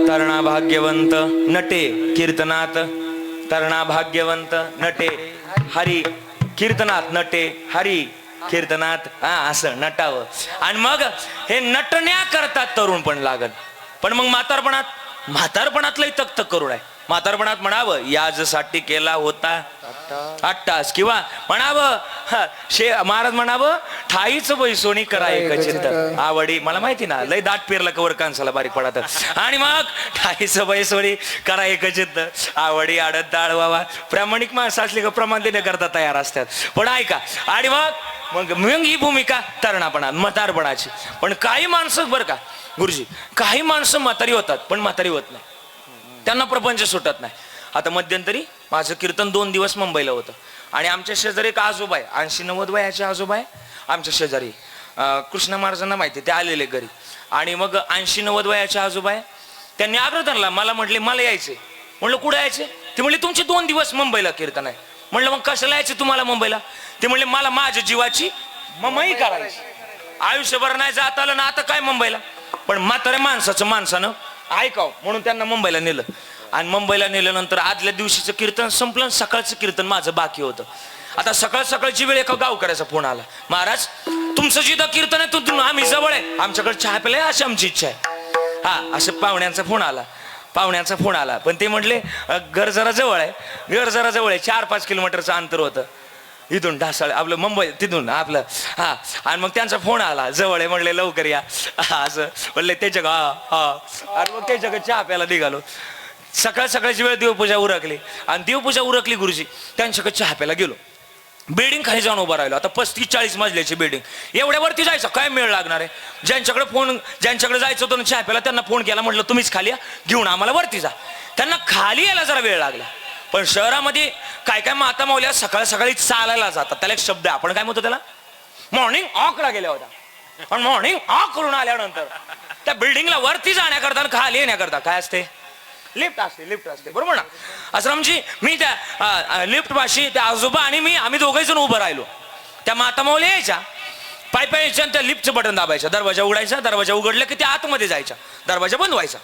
तरणा भाग्यवंत नटे कीर्तनात तरणा भाग्यवंत नटे हरी कीर्तनात नटे हरी कीर्तनात असं नटावं. आणि मग हे नटण्या करतात तरुण पण लागल. पण मग म्हातारपणातलंही तक्त करून आहे. म्हातारपणात म्हणावं याजसाठी केला होता अट्टास, किंवा म्हणावं महाराज म्हणावं ठाईच बैसोनी करा एक चित्त आवडी. मला माहिती ना लय दाट पेरला कवर कांसाला बारीक पडत. आणि मग ठाईच बैसोनी करा एक चित्त आवडी आडत दाळवावा. प्रामाणिक माणसं असली का प्रमाण देणे करता तयार असतात. पण ऐका आणि मग ही भूमिका तरुणापणात म्हातारपणाची. पण काही माणसं बरं का गुरुजी, काही माणसं म्हातारी होतात पण म्हातारी होत नाही, त्यांना प्रपंच सुटत नाही. आता मध्यंतरी माझं कीर्तन 2 दिवस मुंबईला होतं आणि आमच्या शेजारी एक आजोबा आहे 80-90 वयाचे आजोबा आहे आमच्या शेजारी. कृष्ण महाराजांना माहिती ते आलेले घरी. आणि मग 80-90 वयाचे आजोबा आहे. त्यांनी आग्रह धरला. मला म्हटले मला यायचे. म्हणलं कुठे यायचे? ते म्हणले तुमचे 2 दिवस मुंबईला कीर्तन आहे. म्हणलं मग कशाला यायचे तुम्हाला मुंबईला? ते म्हणले मला माझ्या जीवाची ममई करायची. आयुष्यभर नाही जात आलं ना आता काय मुंबईला. पण म्हाताऱ्या माणसानं ऐकाव म्हणून त्यांना मुंबईला नेलं. आणि मुंबईला नेल्यानंतर आदल्या दिवशीचं कीर्तन संपलं, सकाळचं कीर्तन माझं बाकी होतं. आता सकाळची वेळ एका गावकऱ्याचा फोन आला. महाराज तुमचं जिथं कीर्तन आहे तिथून आम्ही जवळ आहे, आमच्याकडे चहा प्यायला अशी आमची इच्छा आहे. असं पाहुण्यांचा फोन आला. पण ते म्हटले घर जरा जवळ आहे 4-5 किलोमीटरचं अंतर होतं इथून ढासाळ आपलं मुंबई तिथून आपलं. आणि मग त्यांचा फोन आला जवळ आहे म्हणले लवकर या असं म्हणले. त्याच्या आणि मग त्याच्याकडे चहा प्यायला निघालो. सकाळची वेळ देवपूजा उरकली गुरुजी. त्यांच्याकडे चहा प्यायला गेलो. बिल्डिंग खाली जाऊन उभा राहिलो. आता 35-40 मजल्याची बिल्डिंग. एवढ्यावरती जायचं काय मेळ लागणार आहे? ज्यांच्याकडे जायचं होतं चहा प्यायला त्यांना फोन केला. म्हटलं तुम्हीच खाली या घेऊन आम्हाला वरती जा. त्यांना खाली यायला जरा वेळ लागला. पण शहरामध्ये काय माता माऊल्या सकाळी चालायला जातात. त्याला एक शब्द आपण काय म्हणतो त्याला मॉर्निंग वॉकला गेल्या होत्या. पण मॉर्निंग वॉक करून आल्यानंतर त्या बिल्डिंगला वरती जाण्याकरता आणि खाली येण्याकरता काय असते? लिफ्ट असते बरोबर ना. आश्रमजी मी त्या लिफ्ट पाशी त्या आजोबा आणि आम्ही दोघे जण उभं राहिलो. त्या माता माऊल्या यायच्या पाय यायच्या आणि त्या लिफ्टचं बटन दाबायचं. दरवाजा उघडायचा. दरवाजा उघडला की त्या आतमध्ये जायच्या. दरवाजा बंद व्हायचा.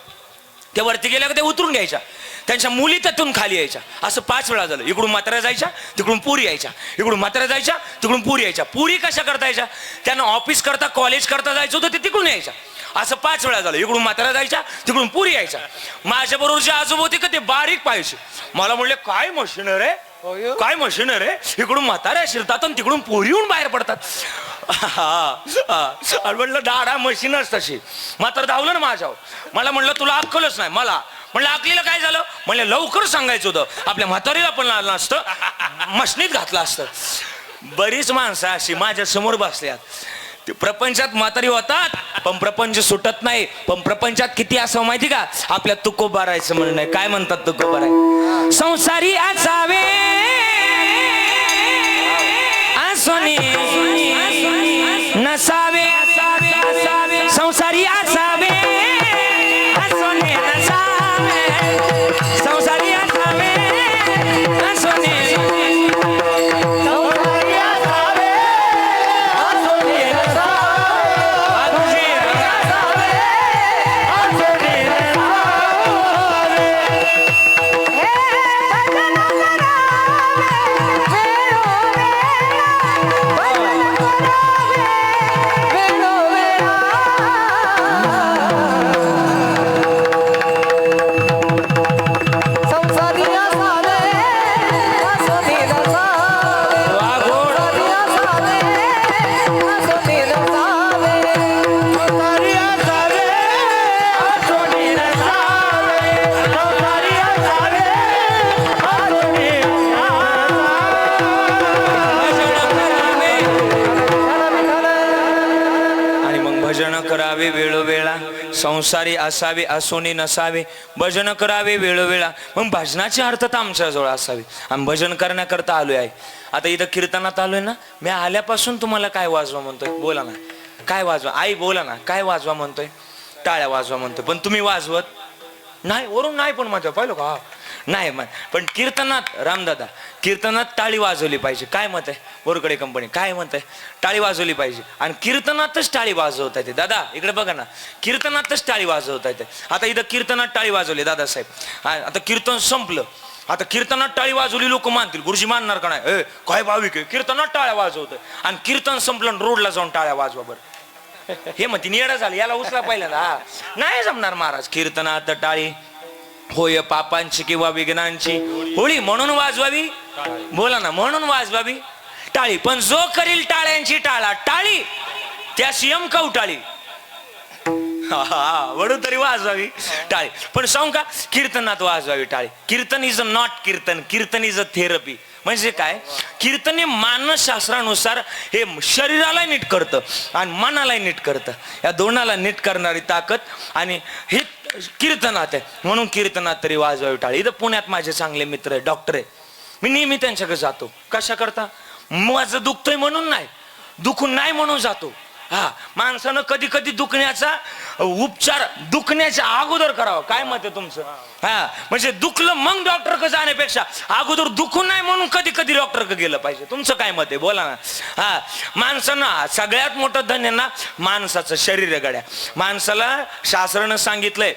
त्या वरती गेल्या की ते उतरून घ्यायच्या. त्यांच्या मुली त्यातून खाली यायच्या. असं 5 वेळा झालं. इकडून म्हाताऱ्या जायच्या तिकडून पुरी यायच्या. इकडून म्हाताऱ्या जायच्या तिकडून पुरी यायच्या. पुरी कशा करता यायच्या? त्यांना ऑफिस करता कॉलेज करता जायचं होतं ते तिकडून यायच्या. असं 5 वेळा झालं. इकडून म्हाताऱ्या जायच्या तिकडून पुरी यायच्या. माझ्या बरोबर जे आजोबा होते का ते बारीक पाहायचे. मला म्हणले काय मशीनर आहे काय मशीन आहे रे, इकडून म्हाताऱ्या शिरतात आणि तिकडून पोरीहून बाहेर पडतात. आणि म्हणलं दाडा मशीनच तशी. मात्र धावलं ना माझ्यावर. मला म्हणलं तुला अक्कलच नाही. मला म्हणलं अकलीला काय झालं. म्हणलं लवकर सांगायचं होतं, आपल्या म्हातारीला पण आलं असतं, मशनीत घातलं असतं. बरीच माणसं अशी माझ्या समोर बसल्यात. ते प्रपंचात म्हातारी होतात पण प्रपंच सुटत नाही. पण प्रपंचात किती असं माहिती का, आपल्या तुकोबा राहायचं म्हणणं आहे. काय म्हणतात तुकोबा राय, संसारी असावे आसोनी नसावे, संसारी असावे आसोनी नसावे, संसारी असावे आसोनी. करावे वेळोवेळा, संसारी असावे असोनी नसावे, भजन करावे वेळोवेळा. मग भजनाची अर्थता आमच्याजवळ असावी. आम्ही भजन करण्याकरता आलोय आहे. आता इथं कीर्तनात आलोय ना, मी आल्यापासून तुम्हाला काय वाजवा म्हणतोय, बोला ना काय वाजवा. आई बोला ना काय वाजवा म्हणतोय, टाळ्या वाजवा म्हणतोय. पण तुम्ही वाजवत नाही, वरून नाही पण माझ्या पाहिलं का नाही. पण कीर्तनात रामदादा, कीर्तनात टाळी वाजवली पाहिजे. काय मत आहे बोरकडे कंपनी, काय मत आहे, टाळी वाजवली पाहिजे. आणि कीर्तनातच टाळी वाजवता येते. दादा इकडे बघा ना, कीर्तनातच टाळी वाजवता येते. आता इथं कीर्तनात टाळी वाजवली दादासाहेब, आता कीर्तन संपलं. आता कीर्तनात टाळी वाजवली लोक मानतील, गुरुजी मानणार का नाही, काय भाविक आहे कीर्तनात टाळ्या वाजवतोय. आणि कीर्तन संपलं रोडला जाऊन टाळ्या वाजवा बरं. हे म्हणते नियडा झालं, याला उचला पहिल्यांदा. नाही जमणार महाराज. कीर्तनात टाळी होय पापांची किंवा विघ्नांची होळी म्हणून वाजवावी. बोला ना, म्हणून वाजवावी टाळी. पण जो करील टाळ्यांची टाळा टाळी, त्या सियम कवटाळी. वडू तरी वाजवावी टाळी. पण सांगू का, कीर्तनात वाजवावी टाळी. Kirtan is a not kirtan, kirtan is a therapy. म्हणजे काय, कीर्तन हे मानसशास्त्रानुसार हे शरीराला नीट करतं आणि मनाला नीट करतं. या दोनाला नीट करणारी ताकद आणि हे कीर्तनात आहे. म्हणून कीर्तनात तरी वाजवावी टाळी. इथं पुण्यात माझे चांगले मित्र आहे, डॉक्टर आहे. मी नेहमी त्यांच्याकडे जातो. कशा करता, माझं दुखतंय म्हणून नाही, दुखून नाही म्हणून जातो. हा, माणसानं कधी कधी दुखण्याचा उपचार दुखण्याच्या अगोदर करावा. काय मत आहे तुमचं. हा, म्हणजे दुखलं मग डॉक्टरकडे जाण्यापेक्षा अगोदर दुखून नाही म्हणून कधी कधी डॉक्टरकडे गेलं पाहिजे. तुमचं काय मत आहे, बोला ना. हा, माणसानं सगळ्यात मोठं धन आहे ना माणसाचं शरीर आहे गड्या. माणसाला शास्त्रानं सांगितलंय,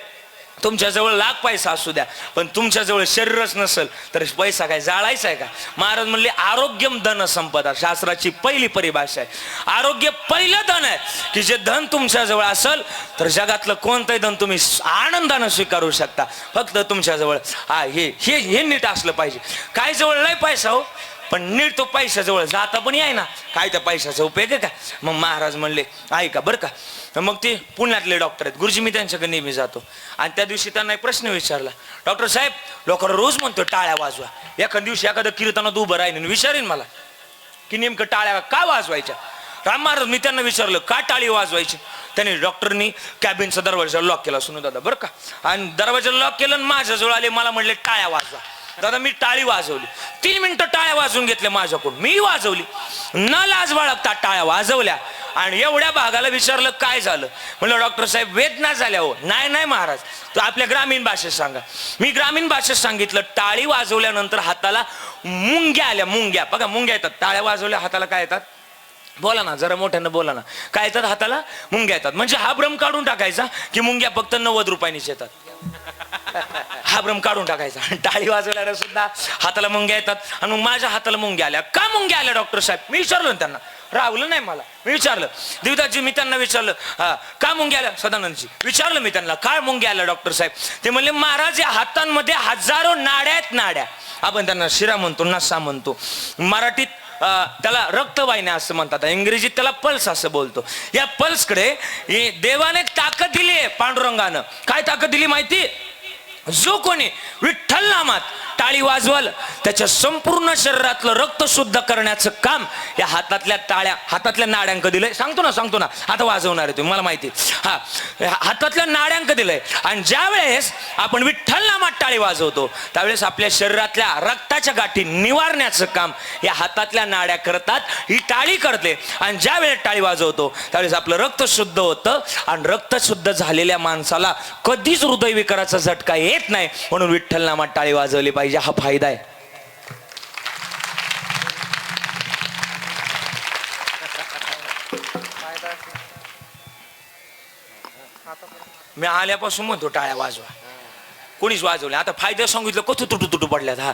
तुमच्याजवळ लाख पैसा असू द्या पण तुमच्याजवळ शरीरच नसेल तर पैसा काय जाळायचा आहे का. महाराज म्हणले आरोग्यम धन संपदा, शास्त्राची पहिली परिभाषा आहे. आरोग्य पहिलं धन आहे की जे धन तुमच्याजवळ असेल तर जगातलं कोणतंही धन तुम्ही आनंदानं स्वीकारू शकता. फक्त तुमच्याजवळ हे नीट असलं पाहिजे. काय जवळ लय पैसा हो पण नीट तो पैशाजवळ जाता पण याय ना, काय त्या पैशाचा उपयोग आहे का. मग महाराज म्हणले ऐका बरं का. मग ते पुण्यातले डॉक्टर आहेत गुरुजी, मी त्यांच्याकडे नेहमी जातो. आणि त्या दिवशी त्यांना एक प्रश्न विचारला, डॉक्टर साहेब लोकांना रोज म्हणतो टाळ्या वाजवा, एखाद्या दिवशी एखादं कीर्तनात उभं राहीन विचारेन मला की नेमकं टाळ्या का वाजवायच्या. राम महाराज मी त्यांना विचारलं का टाळी वाजवायची. त्याने डॉक्टरनी कॅबिनचा दरवाजा लॉक केला, सुनो दादा बरं का. आणि दरवाजा लॉक केलं आणि माझ्याजवळ आले, मला म्हणले टाळ्या वाजवा. दादा मी टाळी वाजवली, 3 मिनिटं टाळ्या वाजवून घेतल्या माझ्याकडून, मी वाजवली न लाज बाळगता टाळ्या वाजवल्या. आणि एवढ्या भागाला विचारलं काय झालं, म्हणलं डॉक्टर साहेब वेदना झाल्या हो. नाही महाराज तो आपल्या ग्रामीण भाषेत सांगा. मी ग्रामीण भाषेत सांगितलं टाळी वाजवल्यानंतर हाताला मुंग्या आल्या. मुंग्या बघा, मुंग्या येतात. टाळ्या वाजवल्या हाताला काय येतात, बोला ना जरा मोठ्यानं बोला ना. काय येतात हाताला, मुंग्या येतात. म्हणजे हा भ्रम काढून टाकायचा की मुंग्या फक्त 90 रुपयांनीच येतात. हा भ्रम काढून टाकायचा. टाळी वाजवल्याला सुद्धा हाताला मुंग्या येतात. आणि मग माझ्या हाताला मुंग्या आल्या. का मुंग्या आल्या डॉक्टर साहेब, मी विचारलं त्यांना राहुलं नाही मला. मी विचारलं देवदासजी, मी त्यांना विचारलं का मुंग्या आल्या सदानंदजी, विचारलं मी त्यांना काय मुंग्या आल्या डॉक्टर साहेब. ते म्हणले महाराज या हातांमध्ये हजारो नाड्या आहेत, नाड्या. आपण त्यांना शिरा म्हणतो, नसा म्हणतो. मराठीत त्याला रक्तवाहिन्या असं म्हणतात, इंग्रजीत त्याला पल्स असं बोलतो. या पल्सकडे देवाने ताकद दिली आहे पांडुरंगानं. काय ताकद दिली माहिती? जो कोणी विठ्ठल नामात टाळी वाजवाल त्याच्या संपूर्ण शरीरातलं रक्त शुद्ध करण्याचं काम या हातातल्या नाड्यांक दिलंय. सांगतो ना आता वाजवणार आहे तुम्ही, मला माहिती. हातातल्या नाड्यांक दिलंय. आणि ज्या वेळेस आपण विठ्ठल नामात टाळी वाजवतो त्यावेळेस आपल्या शरीरातल्या रक्ताच्या गाठी निवारण्याचं काम या हातातल्या नाड्या करतात. ही टाळी करते. आणि ज्या वेळेस टाळी वाजवतो त्यावेळेस आपलं रक्त शुद्ध होतं. आणि रक्त शुद्ध झालेल्या माणसाला कधीच हृदयविकाराचा झटका येत नाही. म्हणून विठ्ठल नामात टाळी वाजवली पाहिजे. हा फायदा आहे. मी आल्यापासून म्हणतो टाळ्या वाजवा, कोणीच वाजवल्या. आता फायदा सांगितलं कथू तुटू पडल्यात. हा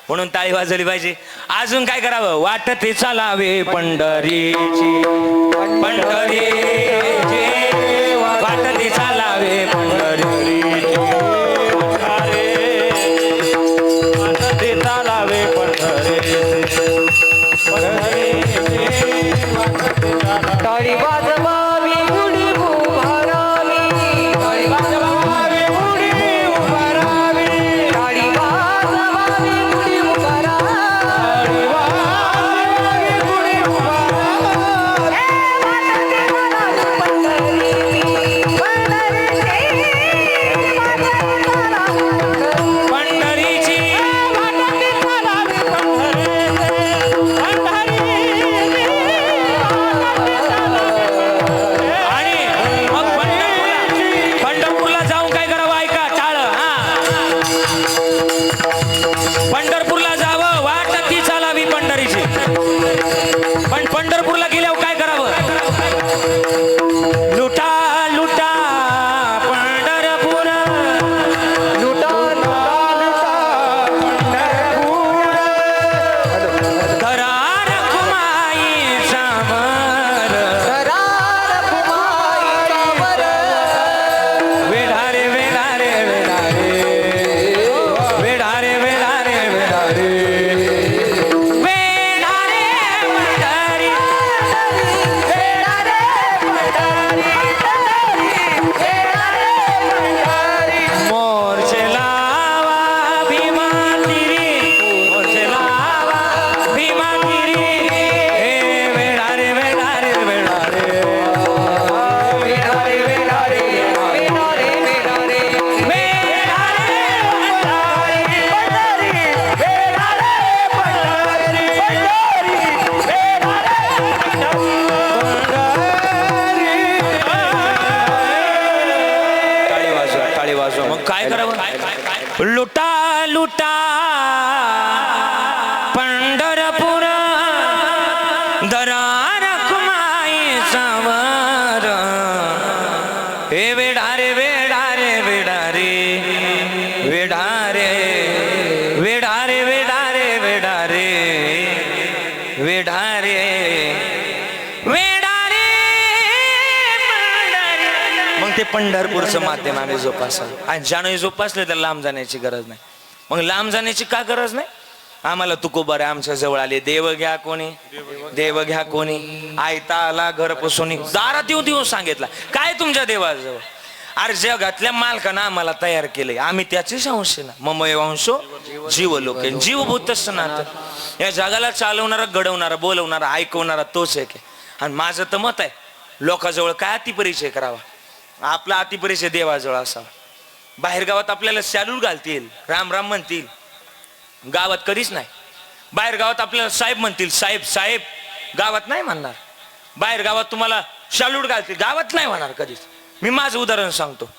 म्हणून टाळी वाजवली पाहिजे. अजून काय करावं? वाटते चालावे पंढरीची, वाटते चालावे पंढरीची,
टाळी वाजवावी उडी उभारावी, टाळी वाजवावी उडी उभारावी, टाळी वाजवावी उडी उभारावी, उडी उभारावी.
पंढरीची पंढरपूरला जाऊन काय करावं ऐका. टाळ पंढरपूरला जावं, वाट ती चालावी पंढरीची. पण पंढरपूरला गेल्यावर काय करावं? लुटा लुटा पंढरपूर,
लुटा लुटा लुटा पंढरपूर,
धरा रखुमाई सामर,
करार कुमाईवर,
वेढारे वेढारे वेढारे, वेढारे वेढारे वेढारे, वेढारे पंढरी, मोर्चे लावा भीमा तिरी, मोर्चे लावा भीमा तिरी, हे वेढारे वेढारे वेढारे,
वेडारे वेडारे वेडारे वेडारे
वेढारे पंढरी,
वेडारे पंढरी,
टाळी वाजवा. मग काय करावं? लुटा लुटा पंढरपूर, धरा रखुमाई सावर, हे वेढारे वेढारे वेढारे, वेढारे वेढारे वेढारे वेढारे, वेढारे वेढारे पंढरी. मग ते पंढरपूरचं माध्यम आम्ही जोपासावं. आणि ज्यानं जोपासलं तर लांब जाण्याची गरज नाही. मग लांब जाण्याची का गरज नाही? आम्हाला तुकोबर आहे, आमच्या जवळ आले. देव घ्या कोणी, देव घ्या कोणी, आयता आला घर पुसून दारात येऊन सांगितला काय तुमच्या देवाजवळ. अरे जगातल्या मालकानं आम्हाला तयार केलंय, आम्ही त्याचेच अंश ना. ममय वंशो जीव लोके, जीवभूत सनातन. या जगाला चालवणारा, घडवणारा, बोलवणारा, ऐकवणारा तोच एक आहे. आणि माझं तर मत आहे लोकांजवळ काय अतिपरिचय करावा, आपला अतिपरिचय देवाजवळ असावा. बाहेर गावात आपल्याला सॅल्यूट घालतील, राम राम म्हणतील, गावात कधीच नाही. बाहेर गावात आपल्याला साहेब म्हणतील, साहेब साहेब, गावात नाही म्हणणार. बाहेर गावात तुम्हाला सॅल्यूट घालतील, गावात नाही म्हणणार कधीच. मी माझं उदाहरण सांगतो.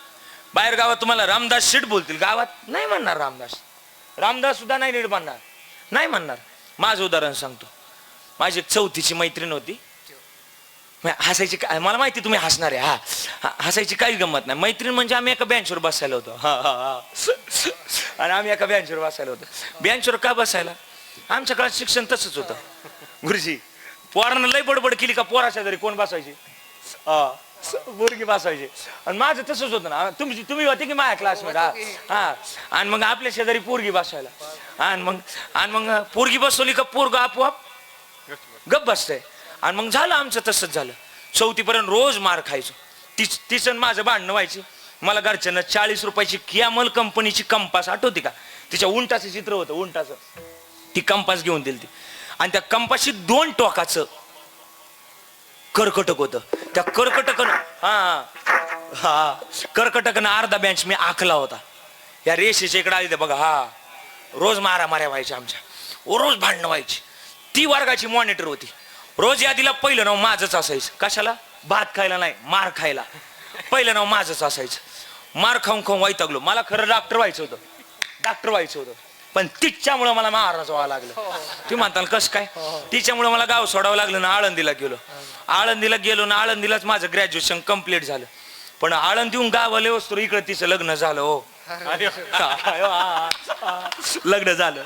बाहेर गावात तुम्हाला रामदास शेठ बोलतील, गावात नाही म्हणणार. रामदास सुद्धा नाही नीट म्हणणार, नाही म्हणणार. माझं उदाहरण सांगतो. माझी एक चौथीची मैत्रीण होती. हसायची, मला माहिती तुम्ही हसणार आहे. हसायची काही गंमत नाही. मैत्रीण म्हणजे आम्ही एका बेंचवर बसायला होतो. आणि आम्ही एका बेंचवर बसायला होतो. बेंचवर का बसायला? आमच्या काळात शिक्षण तसंच होतं गुरुजी. पोरानं लय बडबड केली का पोराच्या घरी कोण बसायचे पोरगी बसायचे. आणि माझं तसंच होतं ना, तुम्ही होते की माझ्या क्लासमध्ये. हा आणि मग आपल्या शेजारी पोरगी बसायला, आणि मग पोरगी बसवली का पोरग आपोआप गप बसतंय. आणि मग झालं आमचं तसंच झालं. 4थी पर्यंत रोज मार खायचो. तिचं माझं भांडणं व्हायची. मला घरच्यांना 40 रुपयाची कियामल कंपनीची कंपास आठवते का, तिच्या उंटाचं चित्र होतं उंटाचं, ती कंपास घेऊन दिली ती. आणि त्या कंपासची 2 टोकाचं कर्कटक होतं. त्या कर्कटकनं अर्धा बेंच मी आखला होता. या रेषेच्या इकडे आली बघा. हा रोज माऱ्या व्हायच्या आमच्या, रोज भांडणं व्हायची. ती वर्गाची मॉनिटर होती. रोज यादीला पहिलं नाव माझंच असायचं. कशाला? भात खायला नाही, मार खायला. पहिलं नाव माझंच असायचं. मार खाऊन वैतागलो. मला खरं डॉक्टर व्हायचं होतं, पण तिच्यामुळं मला महाराज व्हावं लागलं. तुम्ही म्हणताल कसं काय? तिच्यामुळं मला गाव सोडावं लागलं ना. आळंदीला गेलो ना आळंदीलाच माझं ग्रॅज्युएशन कम्प्लीट झालं. पण आळंदीहून गावाला वस्तू इकडे तिचं लग्न झालं. हो लग्न झालं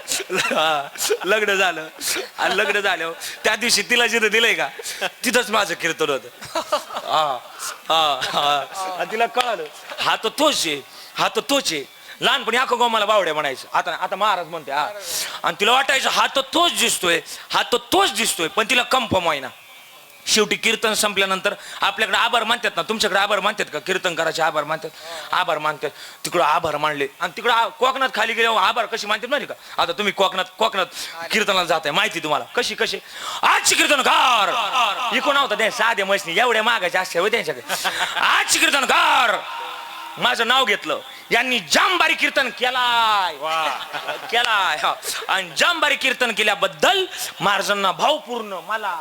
आणि लग्न झालं त्या दिवशी तिला जिथं दिलंय का तिथंच माझं कीर्तन होतं. तिला कळालं हा तर तोच आहे. लहानपणी अख्खं गाव मला बावड्या म्हणायचं. आता महाराज म्हणते. आणि तिला वाटायचं हा तर तोच दिसतोय, पण तिला कन्फर्म व्हायना. शेवटी कीर्तन संपल्यानंतर आपल्याकडे आभार मानतात ना, तुमच्याकडे आभार मानतात का? कीर्तन करायचे आभार मानतात. तिकडं आभार मानले. आणि तिकडं कोकणात खाली गेले आभार कशी मानतात माहिती का? आता तुम्ही कोकणात कीर्तनाला जाताय, माहिती तुम्हाला कशी आजची कीर्तनकार इकडून नव्हता त्या साध्या मैसनी एवढ्या मागायच्या असते हो त्यांच्याकडे. आजची कीर्तनकार माझं नाव घेतलं. यांनी जामबारी कीर्तन केलाय. आणि जामबारी कीर्तन केल्याबद्दल महाराजांना भावपूर्ण मला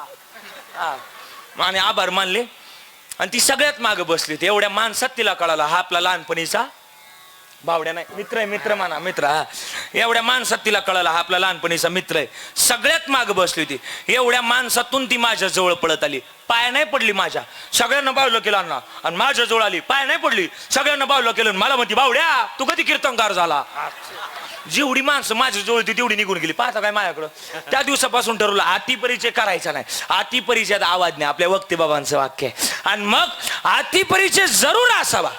आणि आभार मानले. आणि ती सगळ्यात मागे बसली. एवढ्या माणसात तिला कळाला हा आपला लहानपणीचा बावड्या नाही मित्र. एवढ्या माणसात तिला कळाला हा आपला लहानपणीचा मित्र आहे. सगळ्यात मागे बसली होती. एवढ्या माणसातून ती माझ्या जवळ पळत आली. पाय नाही पडली माझ्या, सगळ्यांना बावलं केलं अण्णा. आणि माझ्या जवळ आली, पाय नाही पडली, सगळ्यांना बावलं केलं. मला म्हणती बावड्या तू कधी कीर्तनकार झाला? जेवढी माणसं माझ्या जवळ होती तेवढी निघून गेली. पाहता काय माझ्याकडं? त्या दिवसापासून ठरवलं अति परिचय करायचा नाही. अति परिचयात आवाज नाही. आपल्या वक्ते बाबांचं वाक्य आहे. आणि मग अति परिचय जरूर असावा,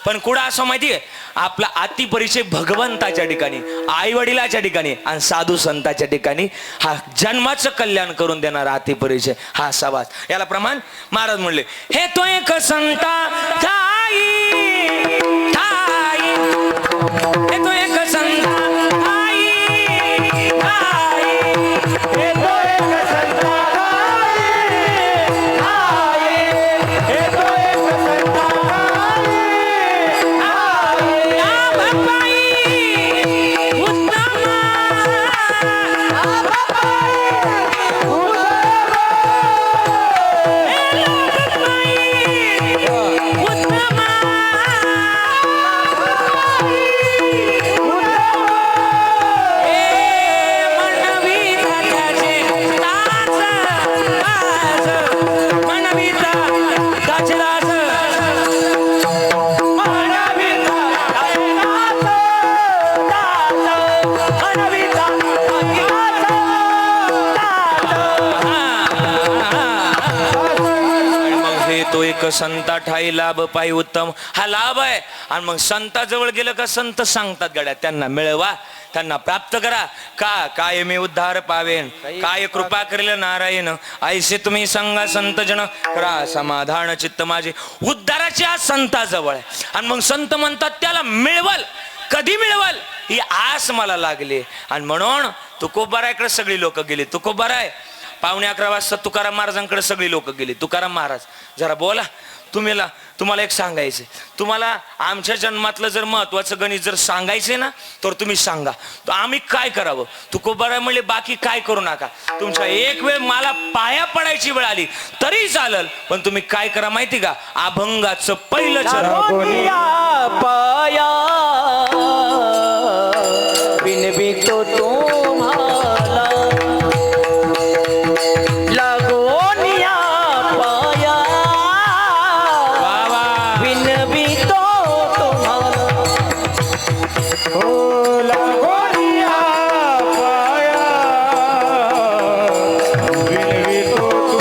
पण कुठं असं माहितीये? आपला अति परिचय भगवंताच्या ठिकाणी, आई वडिलाच्या ठिकाणी आणि साधू संतांच्या ठिकाणी. हा जन्माचं कल्याण करून देणारा अति परिचय हा असावा. याला प्रमाण महाराज म्हणले हे तो एक संता ठाई, हे तो एक संता संता ठाई लाभ पायी उत्तम. हा लाभ आहे. आणि मग संताजवळ गेलं का संत सांगतात गड्या त्यांना मिळवा, त्यांना प्राप्त करा. काय मी उद्धार पावेन, काय कृपा करेल नारायण. ऐसे तुम्ही सांगा संत जन करा समाधान चित्त माझे. उद्धाराची आज संताजवळ आहे. आणि मग संत म्हणतात त्याला मिळवल. कधी मिळवल ही आस मला लागली. आणि म्हणून तुकोबाराकडे सगळी लोक गेली. तुकोबाराय 11:15 वाजता तुकाराम महाराजांकडे सगळी लोक गेली. तुकाराम महाराज जरा बोला, तुम्हाला एक सांगायचं. तुम्हाला आमच्या जन्मातलं जर महत्वाचं गणित जर सांगायचंय ना तर तुम्ही सांगा, तर आम्ही काय करावं? तुकोबाराय म्हणले बाकी काय करू नका. तुमच्या एक वेळ मला पाया पडायची वेळ आली तरी चालेल, पण तुम्ही काय करा माहिती का? अभंगाचं पहिलं चरण
पाया विनवितो तुम्हाला लागोनिया पाया विनवितो तुम्हाला. हो लागोनिया पाया विनवितो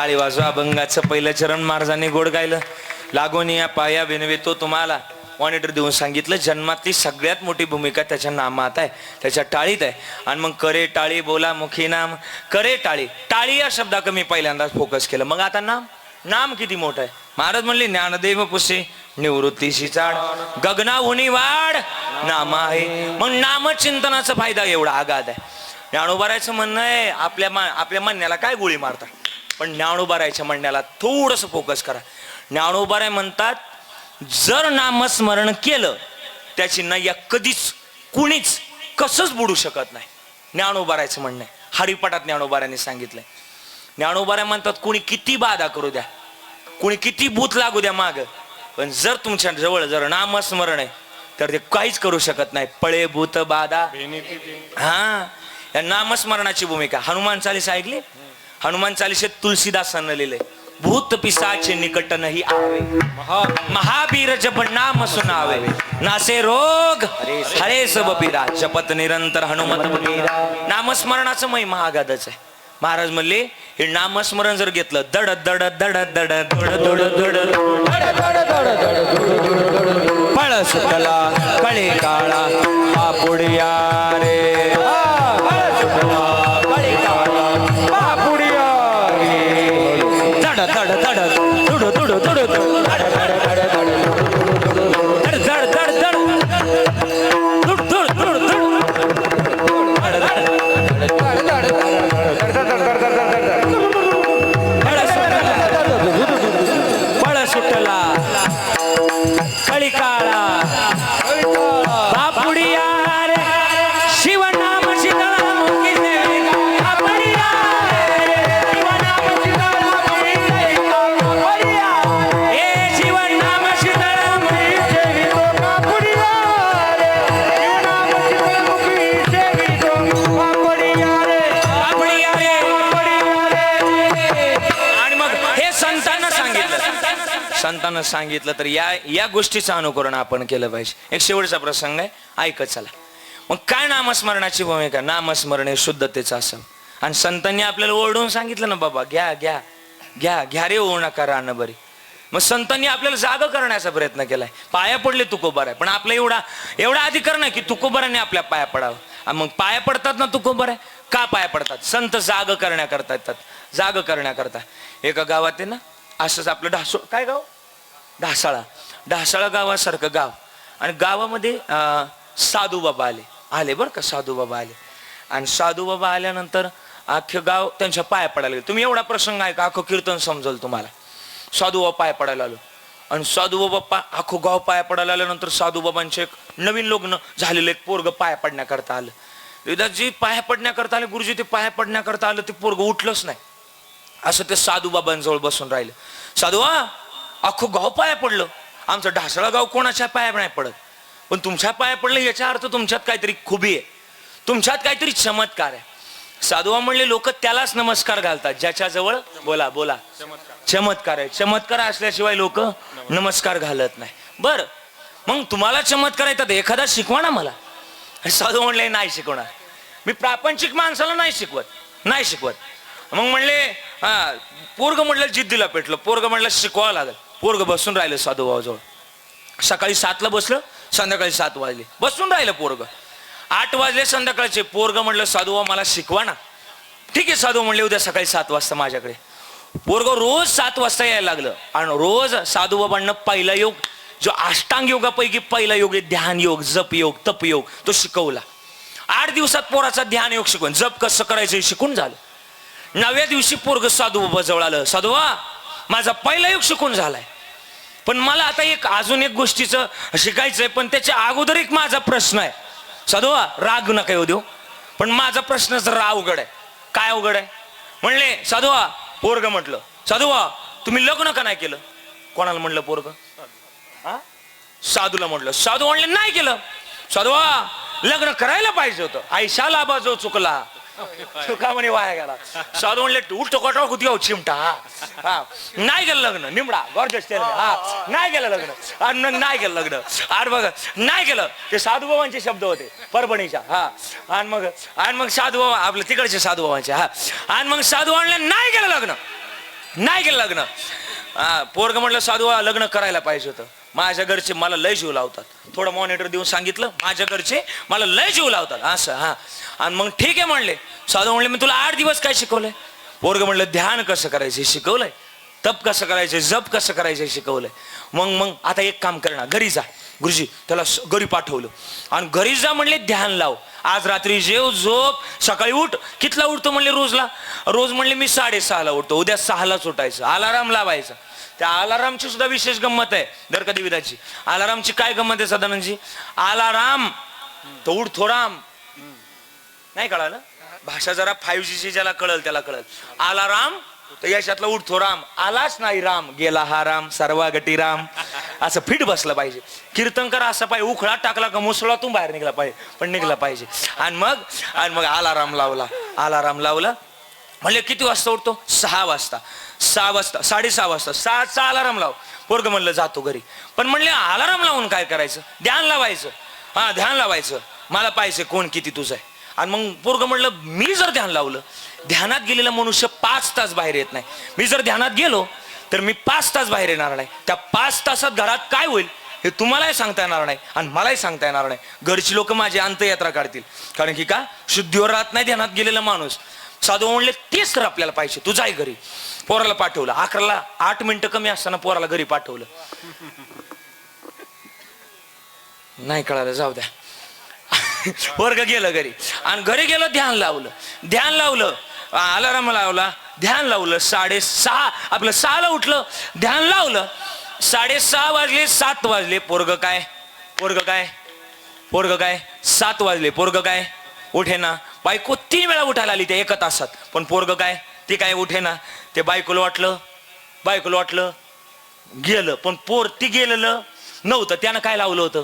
टाळी वाजवा. अभंगाचं पहिलं चरण महाराजांनी गोड गायलं. लागून या पाया विनवे तो तुम्हाला मॉनिटर देऊन सांगितलं. जन्मातली सगळ्यात मोठी भूमिका त्याच्या नामात आहे, त्याच्या टाळीत आहे. आणि मग करे टाळी बोला मुखी नाम. करे टाळी, टाळी या शब्दाकडे मी पहिल्यांदाच फोकस केलं. मग आता नाम, नाम किती मोठं आहे. महाराज म्हणले ज्ञानदेव पुसे निवृत्तीशी चाड गगना उनी वाढ नाम आहे. मग नामचिंतनाचा फायदा एवढा आगाध आहे. ज्ञानोबारायचं म्हणणं आहे आपल्या म्हणण्याला काय गोळी मारतात, पण ज्ञानोबारायच्या म्हणण्याला थोडस फोकस करा. ज्ञानोबाराय म्हणतात जर नामस्मरण केलं त्याची नय्या कधीच कुणीच कसंच बुडू शकत नाही. ज्ञानोबारायचं म्हणणं आहे. हरिपाठात ज्ञानोबारायांनी सांगितलंय. ज्ञानोबाराय म्हणतात कुणी किती बाधा करू द्या, कुणी किती भूत लागू द्या माग, पण जर तुमच्या जवळ जर नामस्मरण आहे तर ते काहीच करू शकत नाही. पळे भूत बाधा. हा, या नामस्मरणाची भूमिका. हनुमान चालीसा ऐकली. हनुमान चालीसेत तुलसीदासांना लिहिले. भूत पिसाचे निकट नाही आवे, महावीर जप नाम सुनावे, नासे रोग हरे सब पीरा, जपत निरंतर हनुमत बगीरा. नामस्मरणाचं मै महागादच आहे. महाराज म्हणले हे नामस्मरण जर घेतलं दड दड दड दड दड दड दड पळ सुटला कळे काळा बापुडिया रे. संतांना सांगितलं तर या गोष्टीचं अनुकरण आपण केलं पाहिजे. एक शेवटचा प्रसंग आहे, ऐकत चला. मग काय नामस्मरणाची भूमिका. नामस्मरण हे शुद्धतेचं असावं. आणि संतांनी आपल्याला ओरडून सांगितलं ना बाबा घ्या घ्या घ्या घ्या रे होऊ नका रान बरी. मग संतांनी आपल्याला जाग करण्याचा प्रयत्न केलाय. पाया पडले तुकोबार आहे, पण आपला एवढा अधिकार नाही की तुकोबाराने आपल्या पाया पडावं. मग पाया पडतात ना तुकोबार आहे का पाया पडतात. संत जाग करण्याकरता येतात, जाग करण्याकरता. एका गावात आहे ना असंच आपलं काय गाव ढासाळा गावासारखं गाव. आणि गावामध्ये साधू बाबा आले बरं का. साधू बाबा आले आणि साधू बाबा आल्यानंतर अख्खं गाव त्यांच्या पाया पडायला गेलं. तुम्ही एवढा प्रसंग आहे का अख्खं कीर्तन समजल तुम्हाला. साधू बाबा पाया पडायला आलो आणि साधू बाबा अख्खं गाव पाया पडायला आल्यानंतर साधू बाबांचे एक नवीन लग्न झालेलं एक पोरग पाया पडण्याकरता आलं. विदाजी पाया पडण्याकरता आले. गुरुजी ते पाया पडण्याकरता आलं, ते पोरग उठलंच नाही. असं ते साधू बाबांजवळ बसून राहिलं. साधू अख्खं गाव पाया पडलं, आमचं ढासळा गाव कोणाच्या पाया नाही पडत, पण तुमच्या पाया पडलं याचा अर्थ तुमच्यात काहीतरी खुबी आहे, तुमच्यात काहीतरी चमत्कार आहे. साधुबा म्हणले लोक त्यालाच नमस्कार घालतात ज्याच्याजवळ बोला बोला चमत्कार आहे. चमत्कार असल्याशिवाय लोक नमस्कार घालत नाही. बर मग तुम्हाला चमत्कार येतात एखादा शिकवा ना मला. साधू म्हणले नाही शिकवणार मी, प्रापंचिक माणसाला नाही शिकवत. मग म्हणले पोरग म्हटलं जिद्दीला पेटलं. पोरग म्हटलं शिकवावं लागेल. पोरग बसून राहिलं साधूबाजवळ. सकाळी 7ला बसलं, संध्याकाळी 7 वाजले बसून राहिलं पोरग. 8 वाजले संध्याकाळचे. पोरग म्हटलं साधूबा मला शिकवा ना. ठीक आहे साधू म्हणले उद्या सकाळी 7 वाजता माझ्याकडे. पोरग रोज 7 वाजता यायला लागलं आणि रोज साधूबाबांना पहिला योग जो अष्टांग योगापैकी पहिला योग आहे ध्यान योग, जप योग, तप योग, तो शिकवला. 8 दिवसात पोराचा ध्यान योग शिकवून जप कसं करायचं शिकून झालं. 9व्या दिवशी पोरग साधूबाबा जवळ आलं. साधूबा माझा पहिला योग शिकून झालाय, पण मला आता अजून एक गोष्टीचं शिकायचंय, पण त्याच्या अगोदर एक माझा प्रश्न आहे. साधूबा राग नका येऊ देऊ, पण माझा प्रश्न जरा अवघड आहे. काय अवघड आहे म्हणले साधूबा. पोरग म्हटलं साधूबा तुम्ही लग्न का नाही केलं. कोणाला म्हटलं पोरग. साधूला म्हटलं. साधू म्हणले नाही केलं. साधूबा लग्न करायला पाहिजे होतं. आयशा लाभा जो चुकला चुका म्हणे वाया गेला. साधू म्हणले उलट कोटा होती चिमटा. नाही गेलं लग्न निमडा गॉर्जस नाही गेलं लग्न. नाही गेलं लग्न. आणि बघ नाही गेलं. ते साधूबाबांचे शब्द होते परभणीच्या. आणि मग साधूबाबा आपल्या तिकडचे साधूबाबांचे. आणि मग साधू म्हणले नाही गेलं लग्न. नाही केलं लग्न. पोरग म्हटलं साधू लग्न करायला पाहिजे होतं. माझ्या घरचे मला लय जीव लावतात. थोडं मॉनिटर देऊन सांगितलं माझ्या घरचे मला लय जीव लावतात असं. हा आणि मग ठीक आहे म्हणले. साधू म्हणले मी तुला 8 दिवस काय शिकवलंय? पोरग म्हणलं ध्यान कसं करायचं शिकवलंय, तप कसं करायचं, जप कसं करायचं शिकवलंय. मग आता एक काम करणार, घरी जा. गुरुजी त्याला घरी पाठवलं आणि घरी जा म्हणले ध्यान लाव. आज रात्री जेव झोप, सकाळी उठ. कितला उठतो म्हणले रोजला? रोज म्हणले मी 6:30ला उठतो. उद्या 6लाच उठायचं. अलाराम लावायचा. त्या अलारामची सुद्धा विशेष गंमत आहे दर कधी विधाची. अलारामची काय गंमत आहे सदानंदजी? अलाराम तो उठतो राम. नाही कळालं? भाषा जरा 5G ज्याला कळल त्याला कळल. अलाराम तर यशातला उठतो राम. आलाच नाही राम, गेला हा राम, सर्वागटी राम. असं फिट बसलं पाहिजे. कीर्तनकर असं पाहिजे, उखळा टाकला का मुसळातून बाहेर निघला पाहिजे, पण निघला पाहिजे. आणि मग अलाराम लावला. म्हणले किती वाजता उठतो? 6 वाजता. 6:30 वाजता 6चा अलाराम लाव. पोरग म्हणलं जातो घरी. पण म्हणले अलाराम लावून काय करायचं? ध्यान लावायचं. हा ध्यान लावायचं. मला पाहिजे कोण किती तुझं आहे. आणि मग पोरग म्हणलं मी जर ध्यान लावलं, ध्यानात गेलेला मनुष्य 5 तास बाहेर येत नाही. मी जर ध्यानात गेलो तर मी 5 तास बाहेर येणार नाही. त्या 5 तासात घरात काय होईल हे तुम्हालाही सांगता येणार नाही आणि मलाही सांगता येणार नाही. घरची लोक माझी अंतयात्रा काढतील. कारण की का शुद्धीवर राहत नाही ध्यानात गेलेला माणूस. साधू म्हणले तेच तर आपल्याला पाहिजे. तू जाय घरी. पोराला पाठवलं. 11ला 8 मिनिटं कमी असताना पोराला घरी पाठवलं. नाही कळालं जाऊ द्या. वर्ग गेलं घरी आणि घरी गेलं ध्यान लावलं अलाराम लावला, ध्यान लावलं. 6:30 आपलं 6ला उठलं, ध्यान लावलं. 6:30 वाजले, 7 वाजले. पोरग काय 7 वाजले. पोरग काय उठे ना. बायको 3 वेळा उठायला आली त्या 1 तासात. पण पोरग काय ते काय उठे ना. ते बायकोला वाटलं गेलं. पण पोर ती गेलेलं नव्हतं. त्यानं काय लावलं होतं